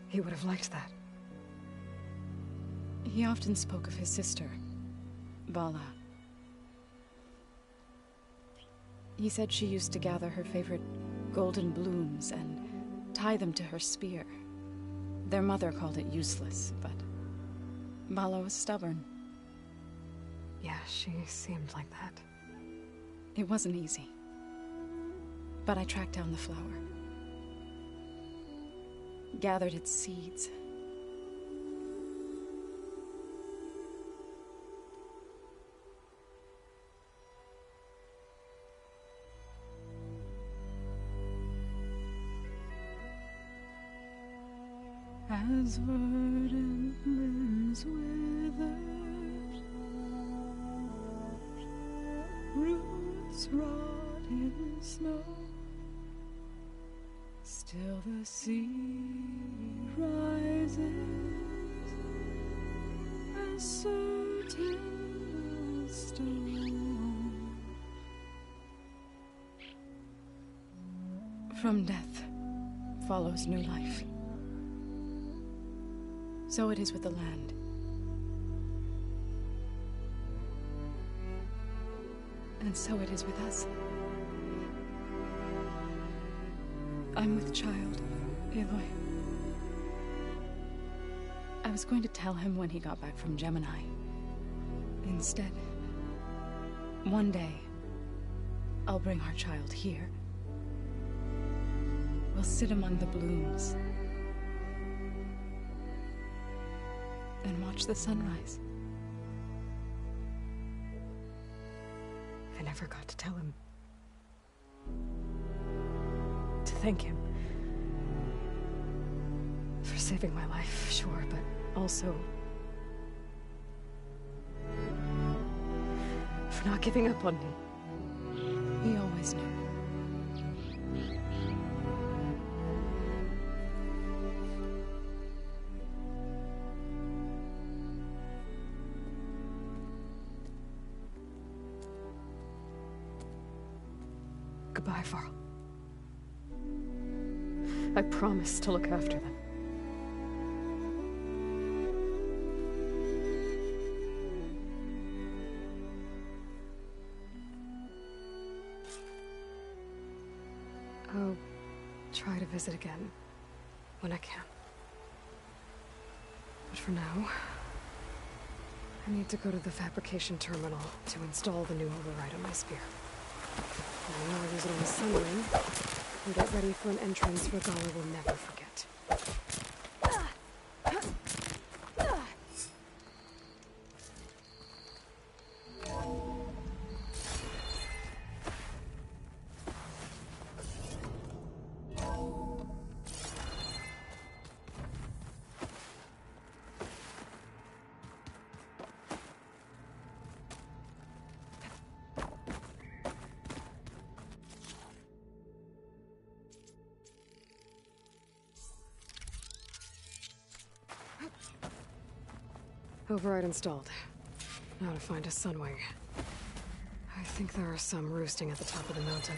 He would have liked that. He often spoke of his sister, Vala. He said she used to gather her favorite golden blooms and tie them to her spear. Their mother called it useless, but Vala was stubborn. Yeah, she seemed like that. It wasn't easy. But I tracked down the flower. Gathered its seeds. As verdant limbs withered, roots rot in snow, still the sea rises as certain as stone. From death follows new life. So it is with the land. And so it is with us. I'm with child, Aloy. I was going to tell him when he got back from Gemini. Instead, one day, I'll bring our child here. We'll sit among the blooms and watch the sunrise. I never got to tell him. To thank him. For saving my life, sure, but also for not giving up on me. He always knew. Goodbye, Varl. I promise to look after them. I'll try to visit again when I can. But for now, I need to go to the fabrication terminal to install the new override on my spear. I know I'll use it on the sun ring, and get ready for an entrance Regala will never forget. Override installed. Now to find a sunwing. I think there are some roosting at the top of the mountain.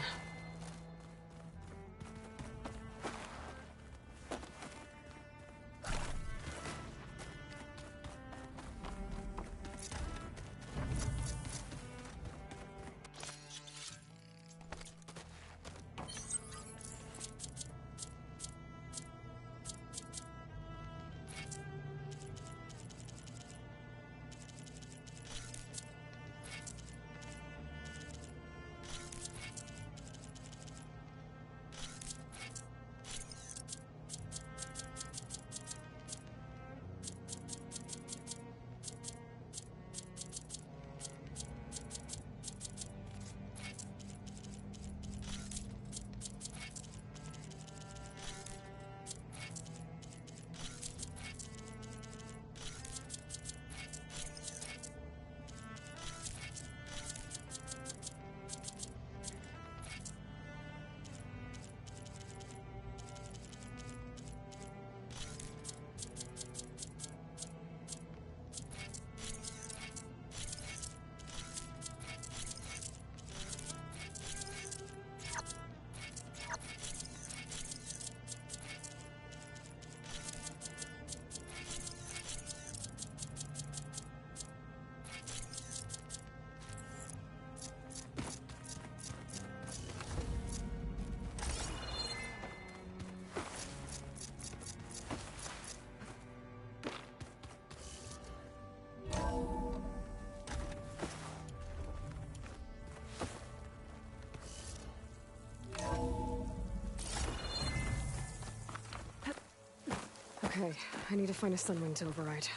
Okay, I need to find a sunwing to override.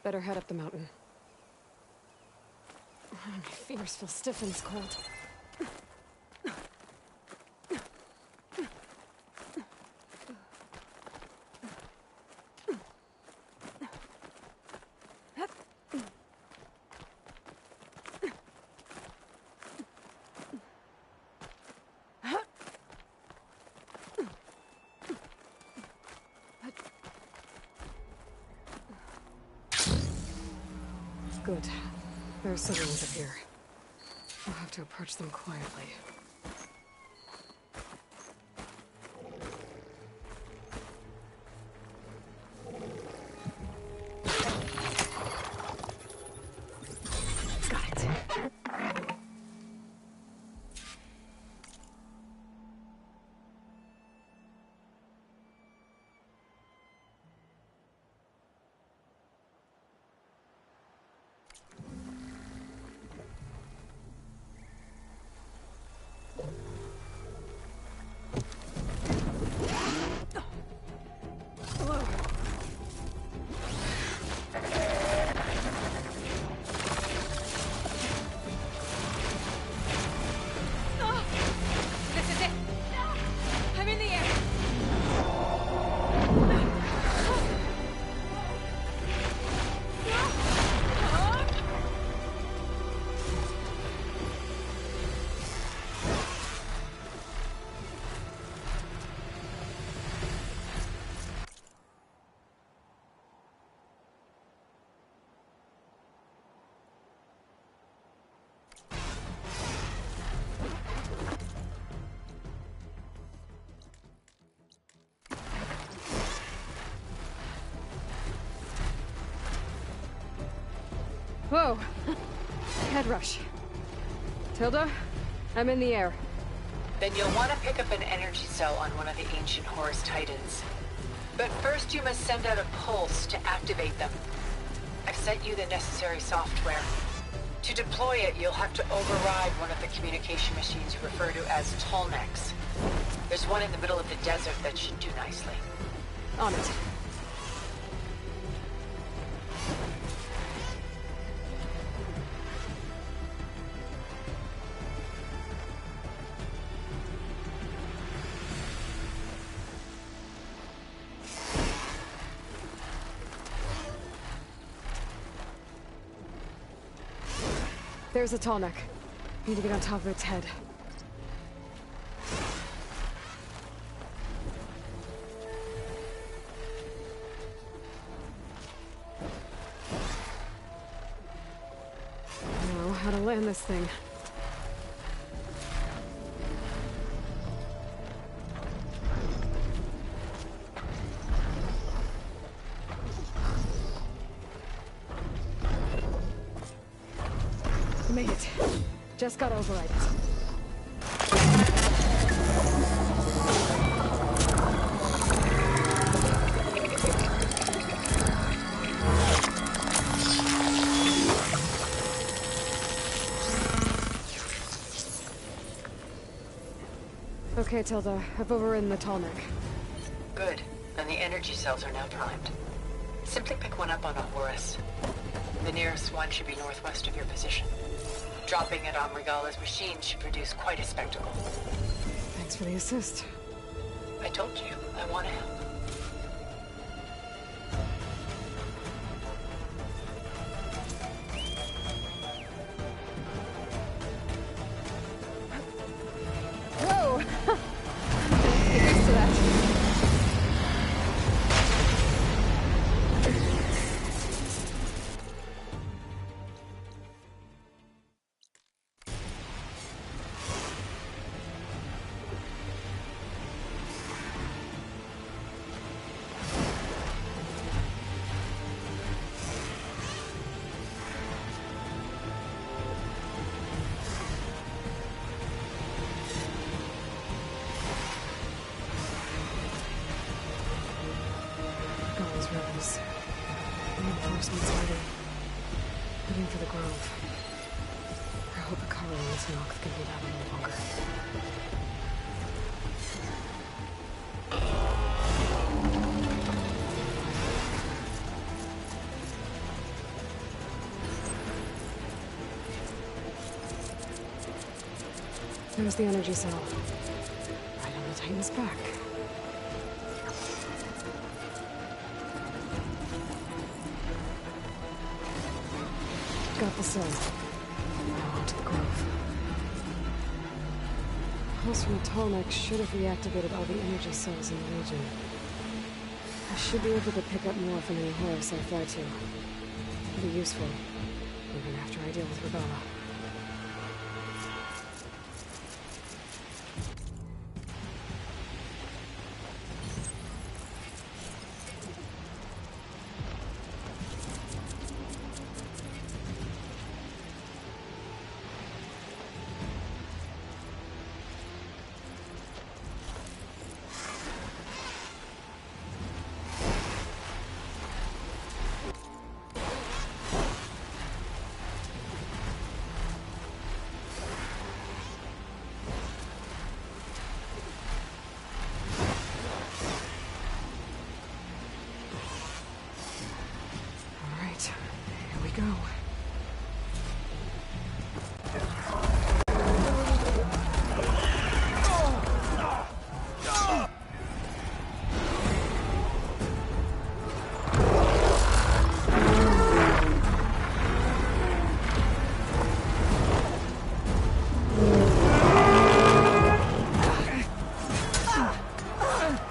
Better head up the mountain. My fingers feel stiff in this cold. Good. There are civilians up here. We'll have to approach them quietly. Whoa! Head rush. Tilda, I'm in the air. Then you'll want to pick up an energy cell on one of the ancient Horus Titans. But first you must send out a pulse to activate them. I've sent you the necessary software. To deploy it, you'll have to override one of the communication machines you refer to as Tolmecs. There's one in the middle of the desert that should do nicely. On it. There's a Tolmec. Need to get on top of its head. I know how to land this thing. Made it. Just gotta override it. Okay, Tilda. I've overridden the Tolmec. Good. And the energy cells are now primed. Simply pick one up on a Horus. The nearest one should be northwest of your position. Dropping it on Regala's machine should produce quite a spectacle. Thanks for the assist. I told you, I want to help. Whoa! Get used to that. Rebels. Reinforcements ready. Heading for the grove. I hope the Carolines Nox can hold out a little longer. There's the energy cell. Right on the Titan's back. Got the cell. Now on to the grove. Pulse from the Tolmec should have reactivated all the energy cells in the region. I should be able to pick up more from any Horus I fly to. It'll be useful. Even after I deal with Regala. Go.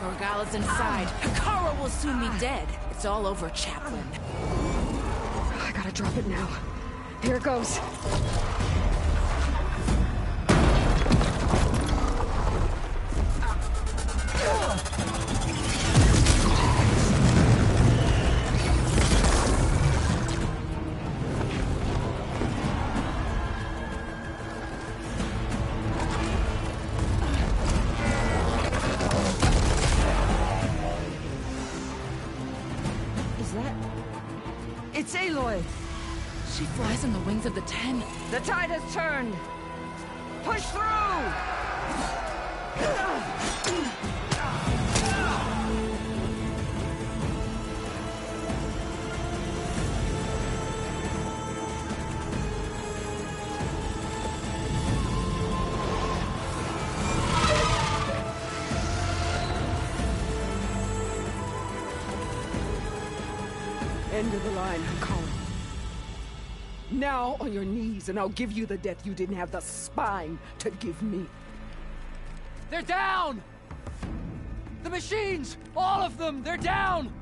Regala's inside. Hikara will soon be dead. It's all over, Chaplain. I gotta drop it now. Here it goes. Is that... It's Aloy! She flies on the wings of the 10. The tide has turned! Push through! End of the line, I'm calling. Now on your knees, and I'll give you the death you didn't have the spine to give me. They're down! The machines! All of them! They're down!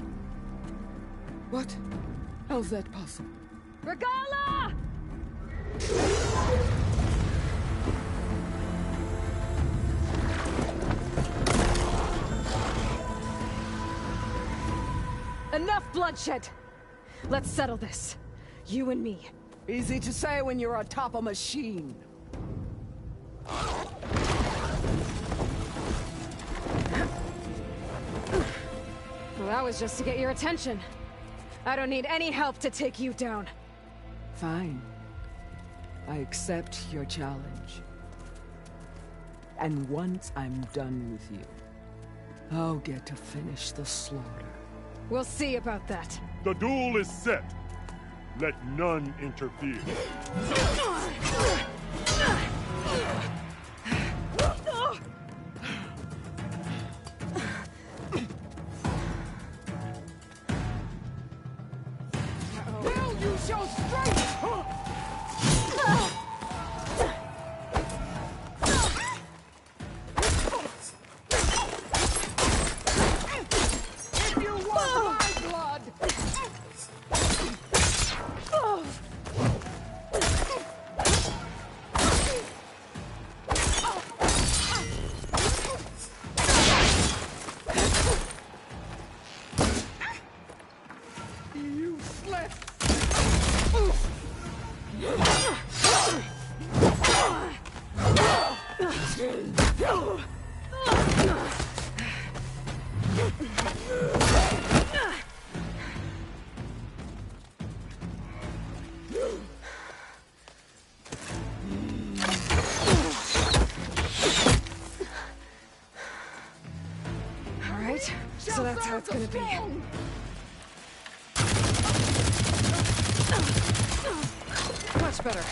What? How's that possible? Regala! Enough bloodshed! Let's settle this. You and me. Easy to say when you're atop a machine. Well, that was just to get your attention. I don't need any help to take you down. Fine. I accept your challenge. And once I'm done with you, I'll get to finish the slaughter. We'll see about that. The duel is set. Let none interfere. Now use your strength! If you want my blood! You slept! All right, so that's how it's gonna be. Much better.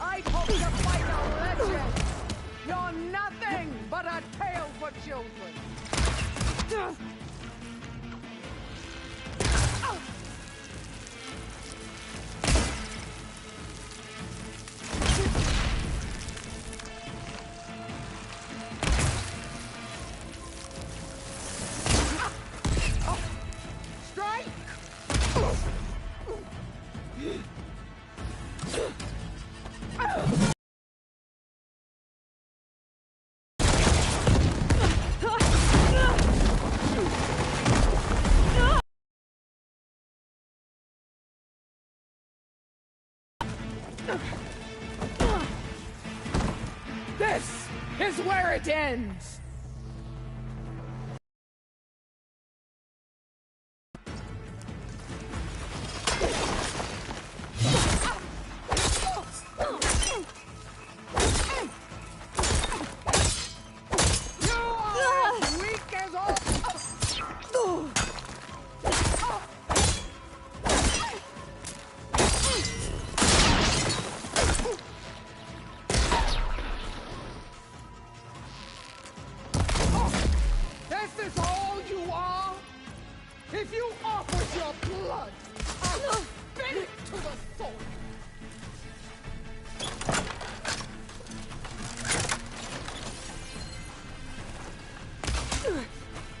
I hope to fight a legend! You're nothing but a tale for children! This is where it ends!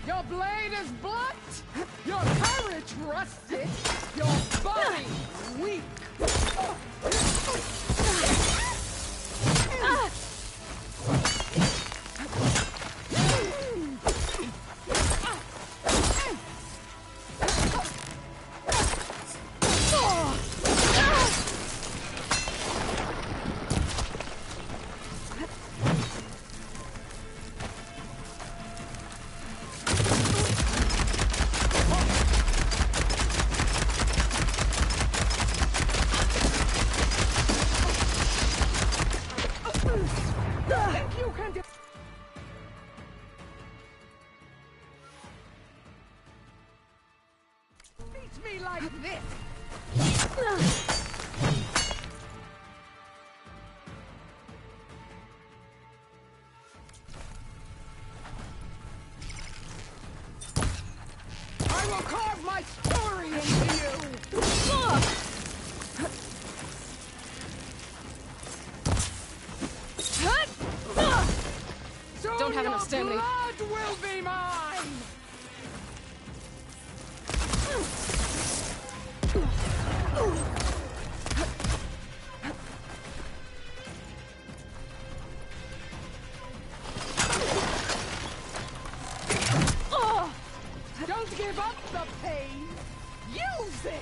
Your blade is blunt, your courage rusted, your body weak. Don't have enough stamina. Blood will be mine! Don't give up the pain! Use it!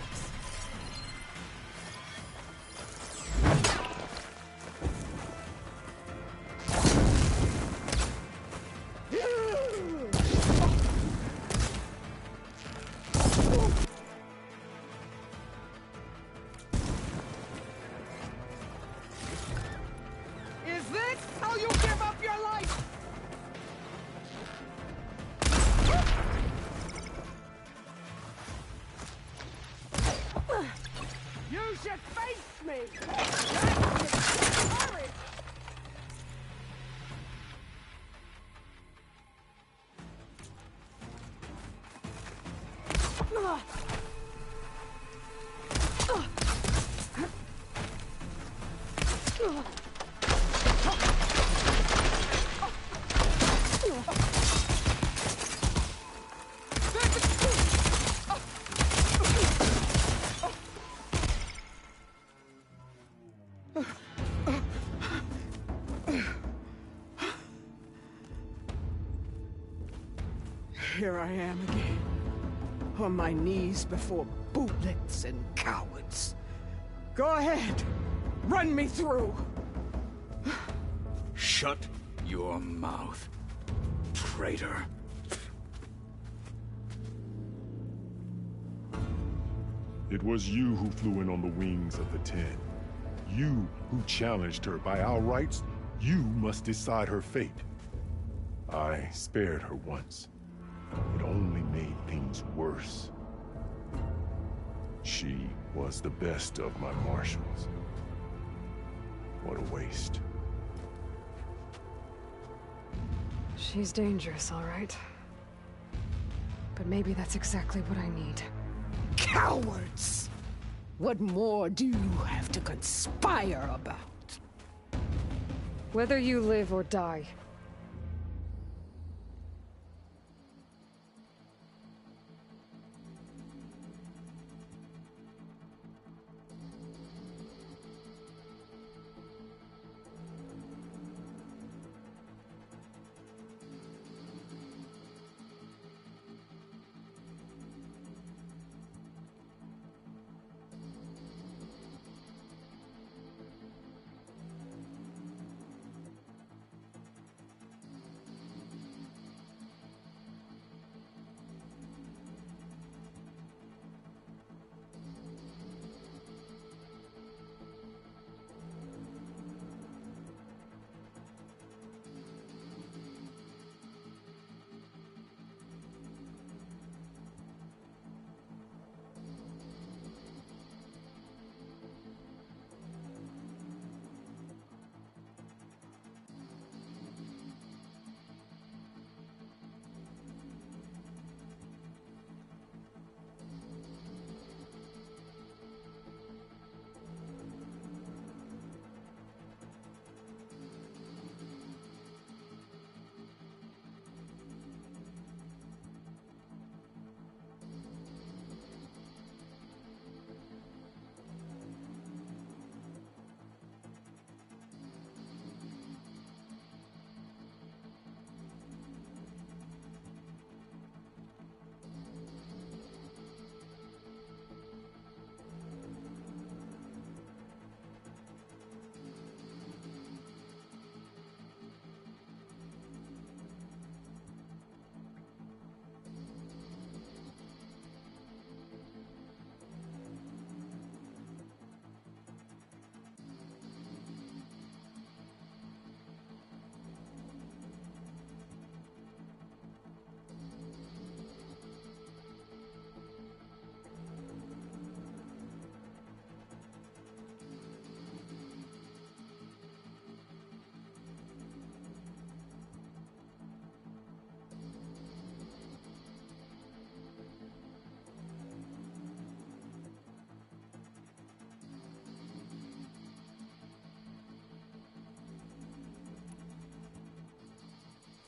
Here I am again, on my knees before bootlets and cowards. Go ahead, run me through. Shut your mouth, traitor. It was you who flew in on the wings of the 10. You who challenged her. By our rights, you must decide her fate. I spared her once. It only made things worse. She was the best of my marshals. What a waste. She's dangerous, all right. But maybe that's exactly what I need. Cowards! What more do you have to conspire about? Whether you live or die.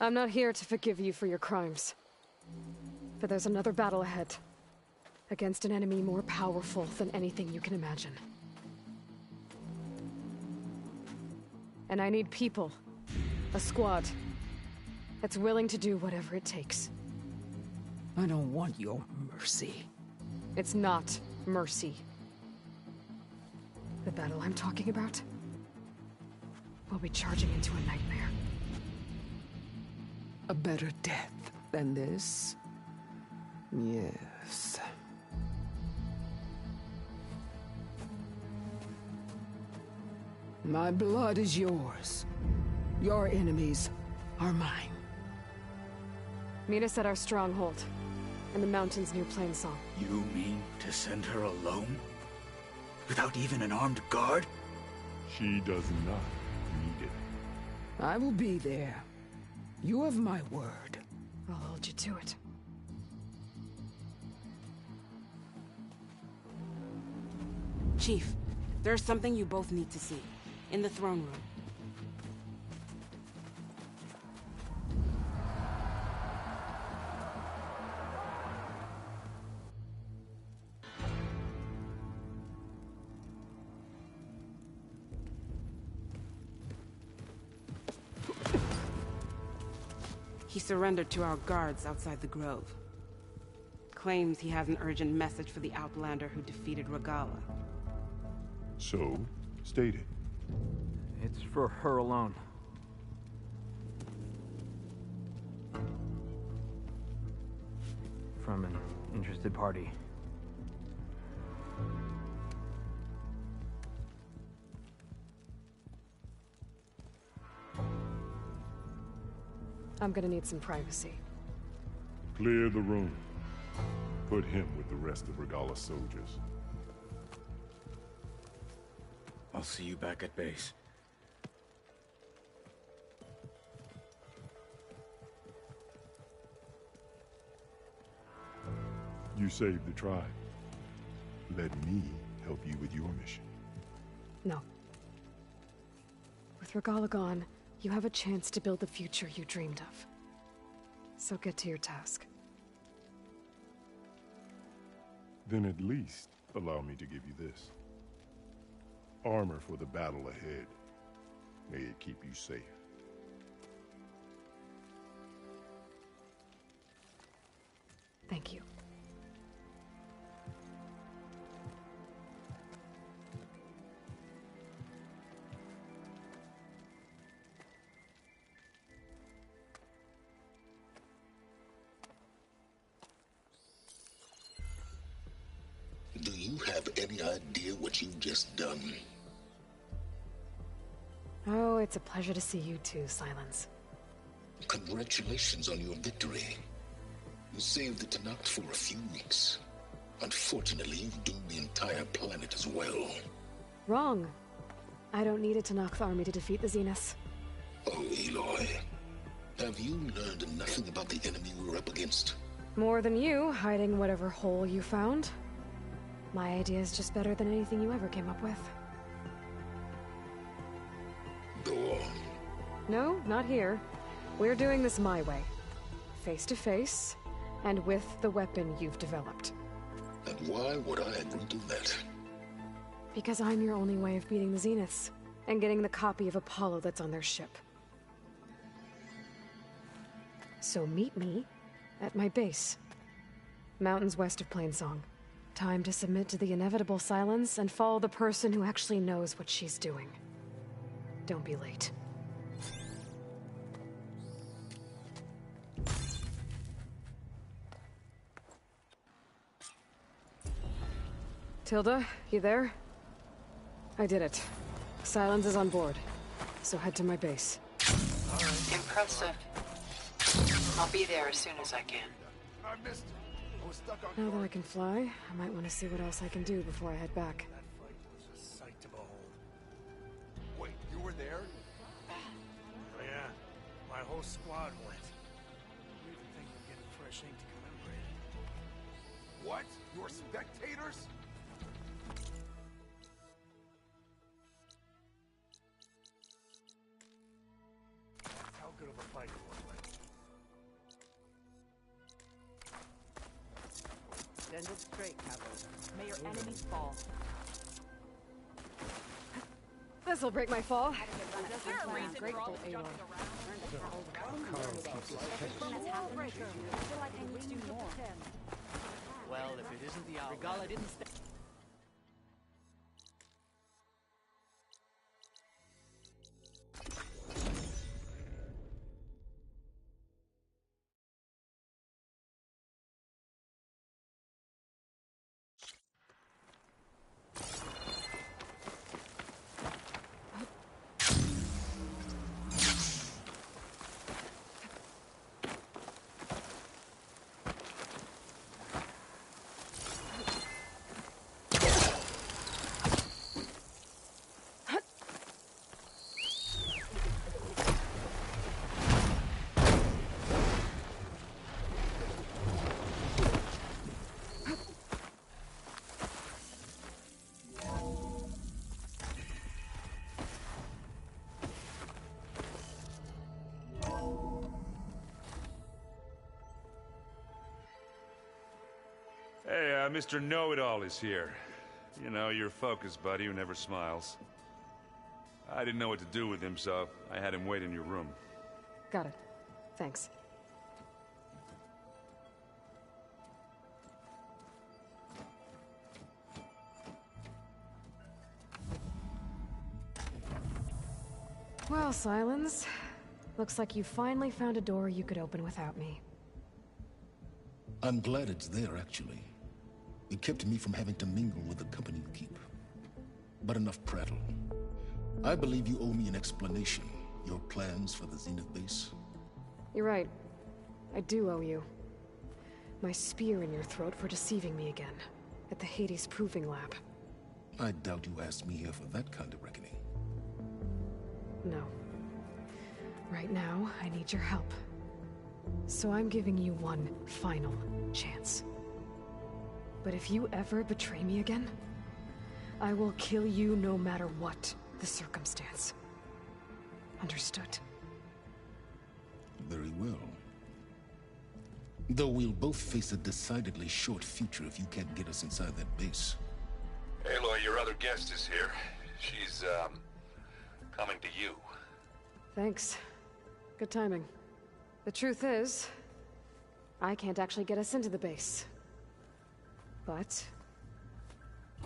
I'm not here to forgive you for your crimes. But there's another battle ahead. Against an enemy more powerful than anything you can imagine. And I need people. A squad. That's willing to do whatever it takes. I don't want your mercy. It's not mercy. The battle I'm talking about will be charging into a nightmare. A better death than this? Yes. My blood is yours. Your enemies are mine. Meet us at our stronghold, in the mountains near Plainsong. You mean to send her alone? Without even an armed guard? She does not need it. I will be there. You have my word. I'll hold you to it. Chief, there's something you both need to see. In the throne room. He surrendered to our guards outside the grove. Claims he has an urgent message for the Outlander who defeated Regala. So, state it. It's for her alone. From an interested party. I'm gonna need some privacy. Clear the room. Put him with the rest of Regala's soldiers. I'll see you back at base. You saved the tribe. let me help you with your mission. No. With Regala gone, you have a chance to build the future you dreamed of. So get to your task. Then at least allow me to give you this. Armor for the battle ahead. May it keep you safe. Thank you. Do you have any idea what you've just done? Oh, it's a pleasure to see you too, Silence. Congratulations on your victory. You saved the Tanakh for a few weeks. Unfortunately, you've doomed the entire planet as well. Wrong. I don't need a Tanakh army to defeat the Zeniths. Oh, Aloy. Have you learned nothing about the enemy we're up against? More than you, hiding whatever hole you found. My idea is just better than anything you ever came up with. Go on. No, not here. We're doing this my way. Face to face, and with the weapon you've developed. And why would I agree to that? Because I'm your only way of beating the Zeniths, and getting the copy of Apollo that's on their ship. So meet me at my base. Mountains west of Plainsong. Time to submit to the inevitable silence and follow the person who actually knows what she's doing. Don't be late. Tilda, you there? I did it. Silence is on board, so head to my base. Impressive. I'll be there as soon as I can. I missed it. I was stuck on. Now that I can fly, I might want to see what else I can do before I head back. That fight was a sight to behold. Wait, you were there? Oh yeah, my whole squad went. We even think we're getting fresh ink to commemorate it. What? You're spectators? How good of a fight it was, like. Stand up straight, Cavalry. May your enemies fall. This'll break my fall. I'm grateful, Aloy. Well, if it isn't the owl, Regala didn't stay. Hey, Mr. Know-It-All is here. You know, your focus buddy who never smiles. I didn't know what to do with him, so I had him wait in your room. Got it. Thanks. Well, Silence. Looks like you finally found a door you could open without me. I'm glad it's there, actually. It kept me from having to mingle with the company you keep. But enough prattle. I believe you owe me an explanation. Your plans for the Zenith base? You're right. I do owe you. My spear in your throat for deceiving me again. At the Hades Proving Lab. I doubt you asked me here for that kind of reckoning. No. Right now, I need your help. So I'm giving you one final chance. But if you ever betray me again, I will kill you no matter what the circumstance. Understood? Very well. Though we'll both face a decidedly short future if you can't get us inside that base. Aloy, your other guest is here. She's, coming to you. Thanks. Good timing. The truth is, I can't actually get us into the base. But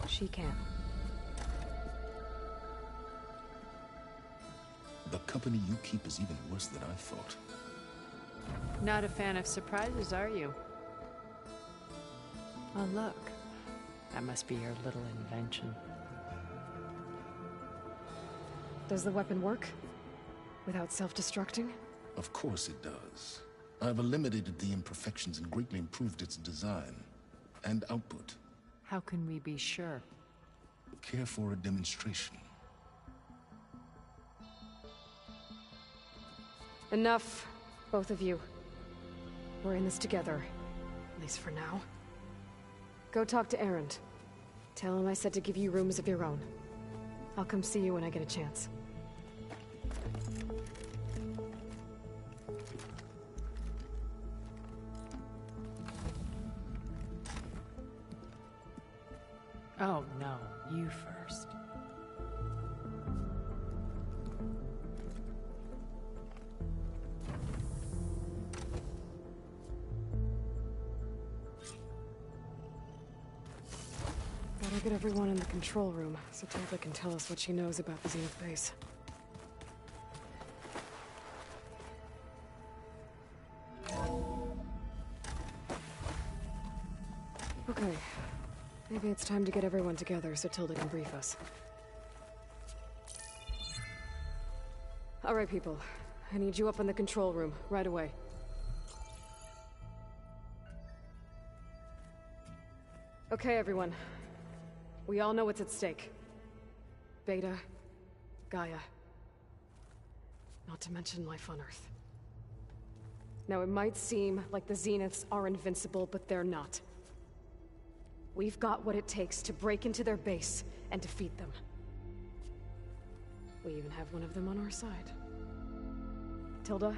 she can. The company you keep is even worse than I thought. Not a fan of surprises, are you? Oh, look. That must be your little invention. Does the weapon work? Without self-destructing? Of course it does. I've eliminated the imperfections and greatly improved its design and output. How can we be sure? Care for a demonstration? Enough, both of you. We're in this together, at least for now. Go talk to Erend. Tell him I said to give you rooms of your own. I'll come see you when I get a chance. Oh, no. You first. Better get everyone in the control room, so Tilda can tell us what she knows about the Zenith base. Okay. Maybe it's time to get everyone together so Tilda can brief us. All right, people. I need you up in the control room, right away. Okay, everyone. We all know what's at stake. Beta, Gaia. Not to mention life on Earth. Now, it might seem like the Zeniths are invincible, but they're not. We've got what it takes to break into their base and defeat them. We even have one of them on our side. Tilda,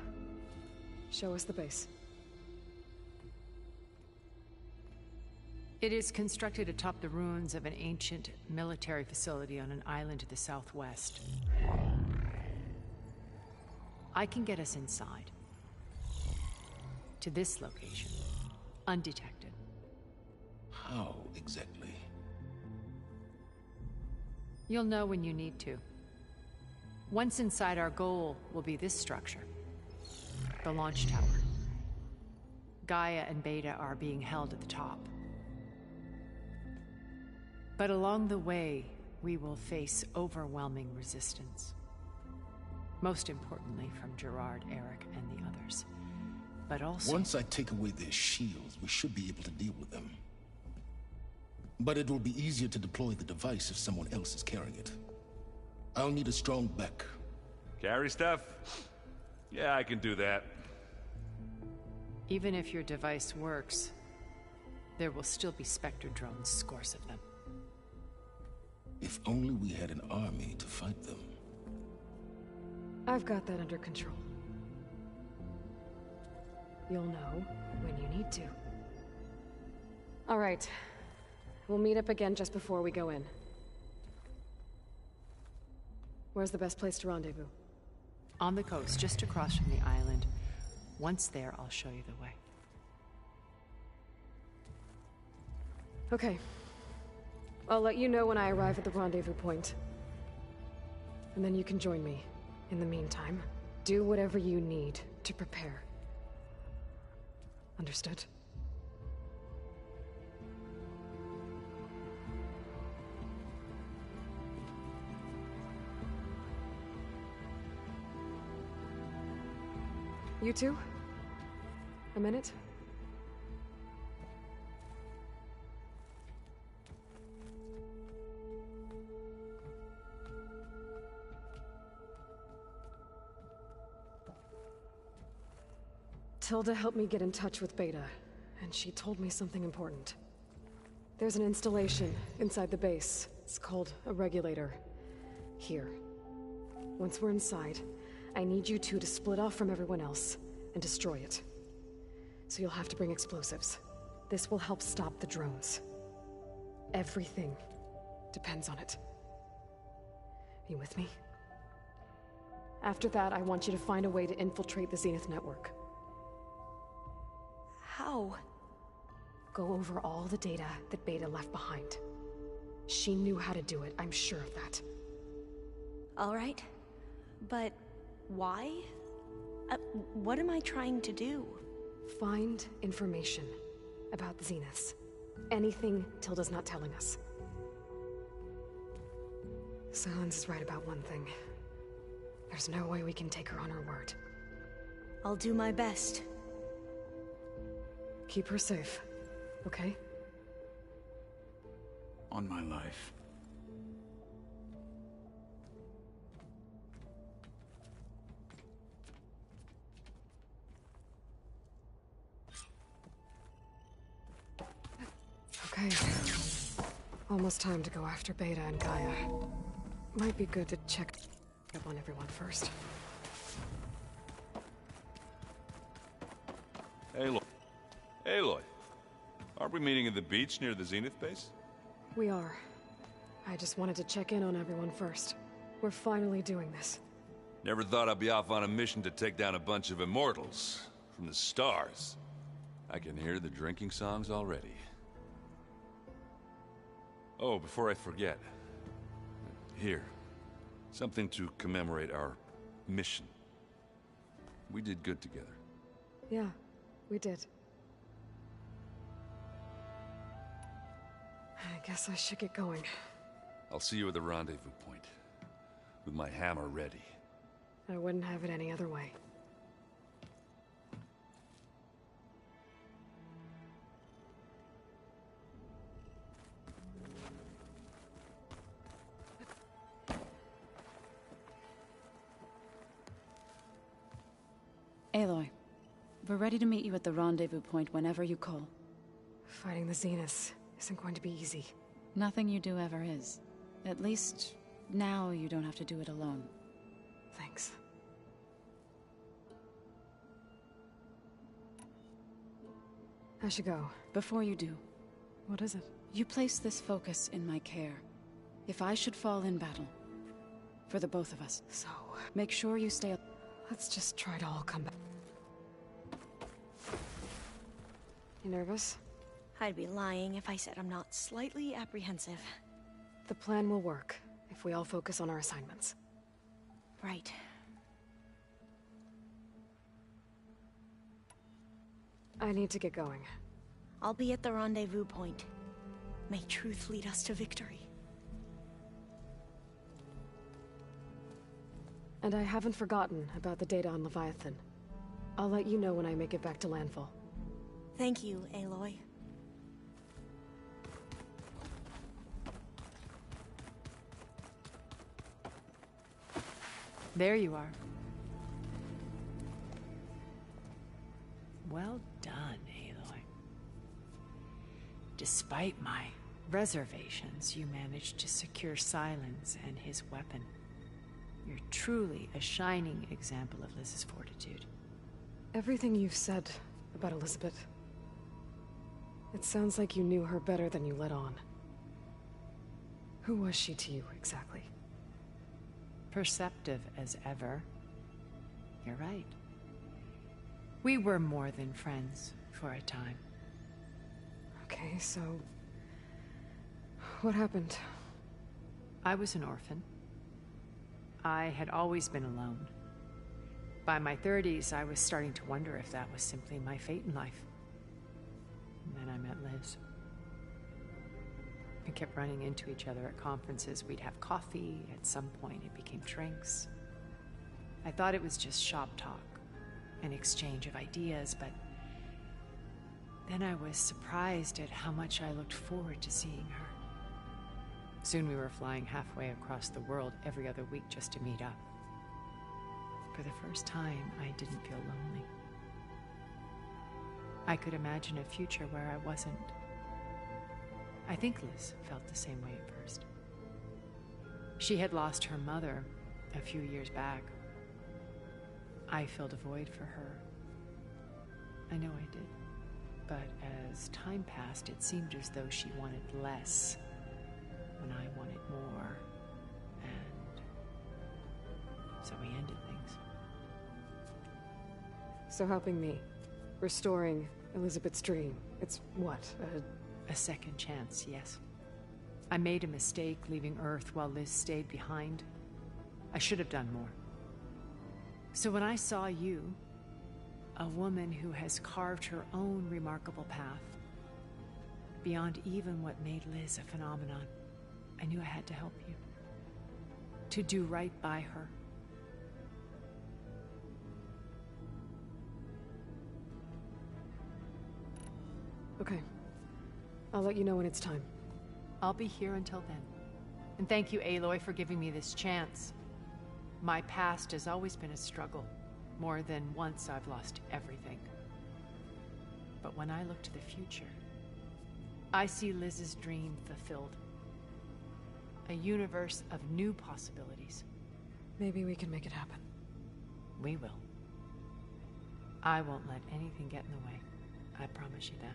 show us the base. It is constructed atop the ruins of an ancient military facility on an island to the southwest. I can get us inside. To this location. Undetected. How exactly? You'll know when you need to. Once inside, our goal will be this structure. The launch tower. Gaia and Beta are being held at the top. But along the way, we will face overwhelming resistance. Most importantly from Gerard, Eric, and the others. But also... Once I take away their shields, we should be able to deal with them. But it will be easier to deploy the device if someone else is carrying it. I'll need a strong back. Carry stuff? Yeah, I can do that. Even if your device works, there will still be Spectre drones, scores of them. If only we had an army to fight them. I've got that under control. You'll know when you need to. All right. We'll meet up again just before we go in. Where's the best place to rendezvous? On the coast, just across from the island. Once there, I'll show you the way. Okay. I'll let you know when I arrive at the rendezvous point. And then you can join me. In the meantime, do whatever you need to prepare. Understood? You two? A minute? Tilda helped me get in touch with Beta, and she told me something important. There's an installation inside the base. It's called a regulator. Here. Once we're inside, I need you two to split off from everyone else and destroy it. So you'll have to bring explosives. This will help stop the drones. Everything depends on it. You with me? After that, I want you to find a way to infiltrate the Zenith network. How? Go over all the data that Beta left behind. She knew how to do it, I'm sure of that. All right. But why? What am I trying to do? Find information about the Zeniths. Anything Tilda's not telling us. Silence is right about one thing. There's no way we can take her on her word. I'll do my best. Keep her safe, okay? On my life. Okay. Almost time to go after Beta and Gaia. Might be good to check up on everyone first. Aloy. Aloy. Aren't we meeting at the beach near the Zenith base? We are. I just wanted to check in on everyone first. We're finally doing this. Never thought I'd be off on a mission to take down a bunch of immortals from the stars. I can hear the drinking songs already. Oh, before I forget. Here. Something to commemorate our mission. We did good together. Yeah, we did. I guess I should get going. I'll see you at the rendezvous point. With my hammer ready. I wouldn't have it any other way. Aloy, we're ready to meet you at the rendezvous point whenever you call. Fighting the Zeniths isn't going to be easy. Nothing you do ever is. At least, now you don't have to do it alone. Thanks. I should go. Before you do. What is it? You place this focus in my care. If I should fall in battle, for the both of us. So, make sure you stay up. Let's just try to all come back. You nervous? I'd be lying if I said I'm not slightly apprehensive. The plan will work if we all focus on our assignments. Right. I need to get going. I'll be at the rendezvous point. May truth lead us to victory. And I haven't forgotten about the data on Leviathan. I'll let you know when I make it back to landfall. Thank you, Aloy. There you are. Well done, Aloy. Despite my reservations, you managed to secure Silence and his weapon. You're truly a shining example of Liz's fortitude. Everything you've said about Elizabeth, it sounds like you knew her better than you let on. Who was she to you, exactly? Perceptive as ever. You're right. We were more than friends for a time. Okay, so what happened? I was an orphan. I had always been alone. By my 30s, I was starting to wonder if that was simply my fate in life. And then I met Liz. We kept running into each other at conferences. We'd have coffee. At some point, it became drinks. I thought it was just shop talk, an exchange of ideas, but then I was surprised at how much I looked forward to seeing her. Soon we were flying halfway across the world every other week just to meet up. For the first time, I didn't feel lonely. I could imagine a future where I wasn't I think Liz felt the same way at first. She had lost her mother a few years back. I filled a void for her. I know I did. But as time passed, it seemed as though she wanted less when I wanted more. And so we ended things. So helping me, restoring Elizabeth's dream, it's what, a second chance, yes. I made a mistake leaving Earth while Liz stayed behind. I should have done more. So when I saw you, a woman who has carved her own remarkable path, beyond even what made Liz a phenomenon, I knew I had to help you. To do right by her. Okay. I'll let you know when it's time. I'll be here until then. And thank you, Aloy, for giving me this chance. My past has always been a struggle. More than once I've lost everything. But when I look to the future, I see Liz's dream fulfilled. A universe of new possibilities. Maybe we can make it happen. We will. I won't let anything get in the way. I promise you that.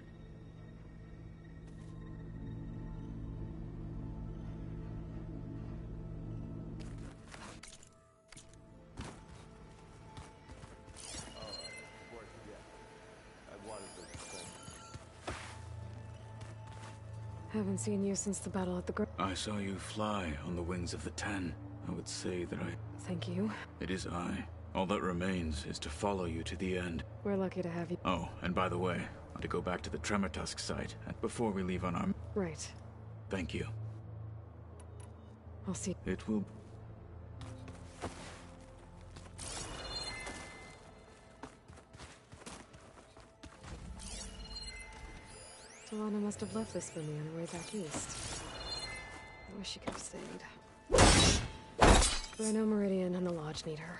Haven't seen you since the battle at the Grove. I saw you fly on the wings of the 10. I would say that Thank you. It is I. All that remains is to follow you to the end. We're lucky to have you. Oh, and by the way, to go back to the Tremor Tusk site before we leave on our... Right. Thank you. I'll see. It will... Solana must have left this for me on her way back east. I wish she could have stayed. But I know Meridian and the Lodge need her.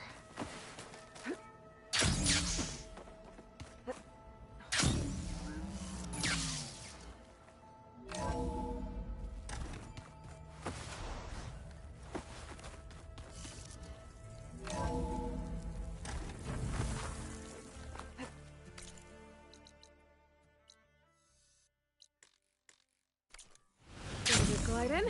Glide in.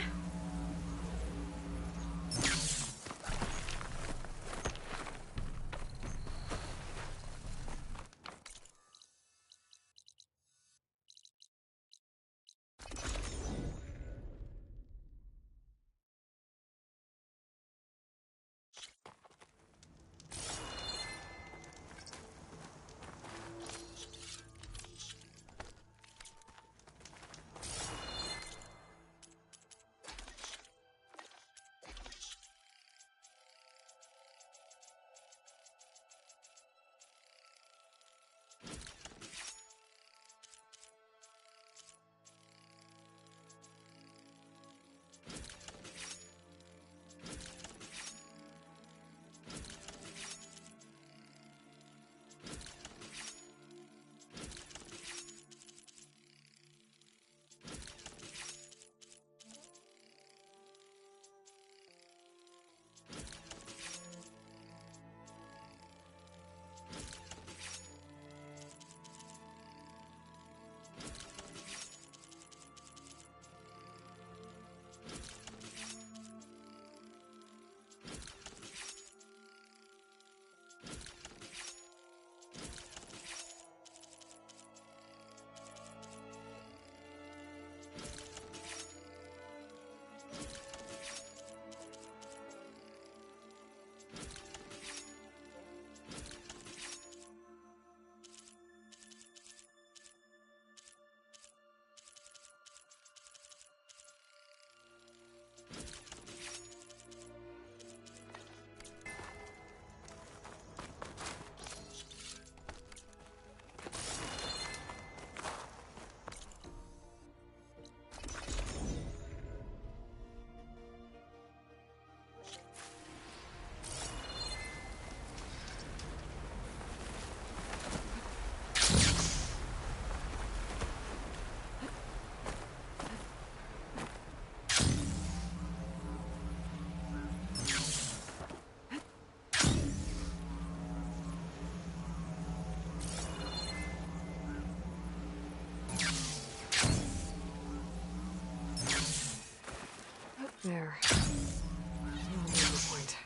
there. Oh, point.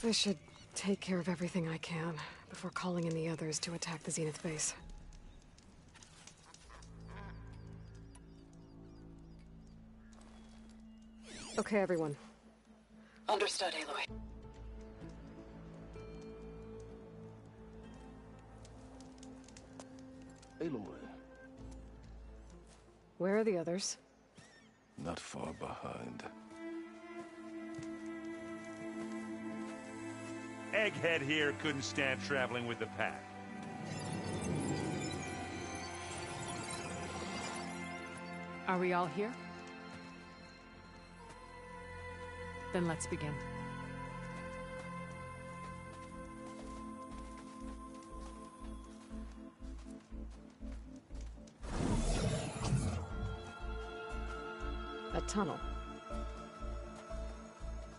I should take care of everything I can before calling in the others to attack the Zenith base. Okay, everyone. Understood, Aloy. Aloy, Where are the others? not far behind. Egghead here couldn't stand traveling with the pack. Are we all here? Then let's begin. A tunnel.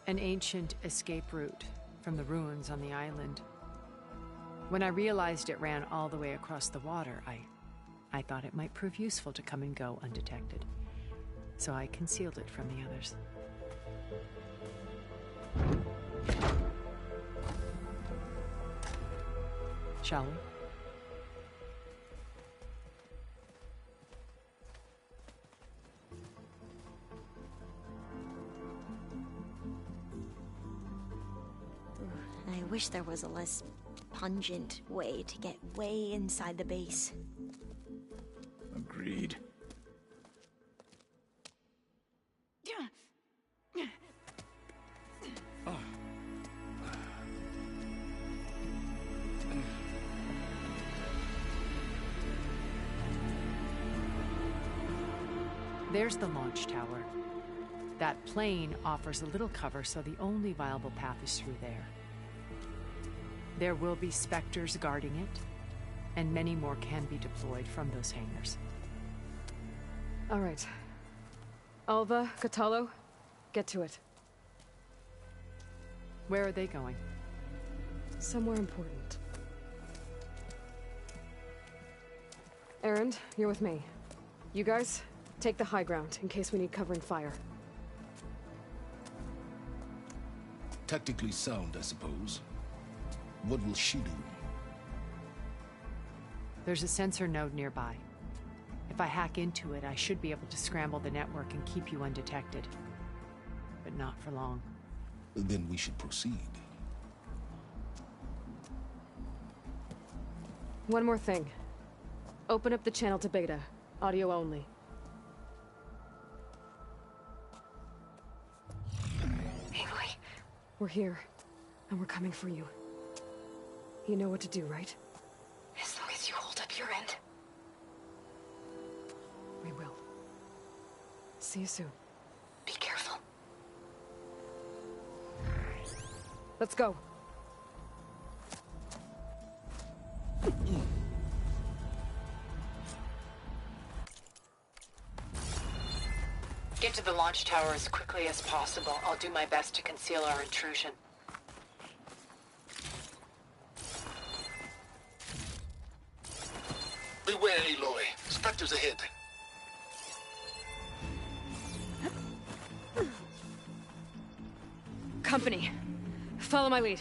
An ancient escape route from the ruins on the island. When I realized it ran all the way across the water, I thought it might prove useful to come and go undetected. So I concealed it from the others. Shall we? I wish there was a less pungent way to get way inside the base. Agreed. There's the launch tower. That plane offers a little cover, so the only viable path is through there. There will be specters guarding it, and many more can be deployed from those hangars. All right. Alva, Catalo, get to it. Where are they going? Somewhere important. Erend, you're with me. You guys, take the high ground in case we need covering fire. Tactically sound, I suppose. What will she do? There's a sensor node nearby. If I hack into it, I should be able to scramble the network and keep you undetected. But not for long. Then we should proceed. One more thing. Open up the channel to beta. Audio only. Aloy. We're here, and we're coming for you. You know what to do, right? As long as you hold up your end. We will. See you soon. Be careful. Let's go. Get to the launch tower as quickly as possible. I'll do my best to conceal our intrusion. Beware, Aloy. Spectres ahead. Company. Follow my lead.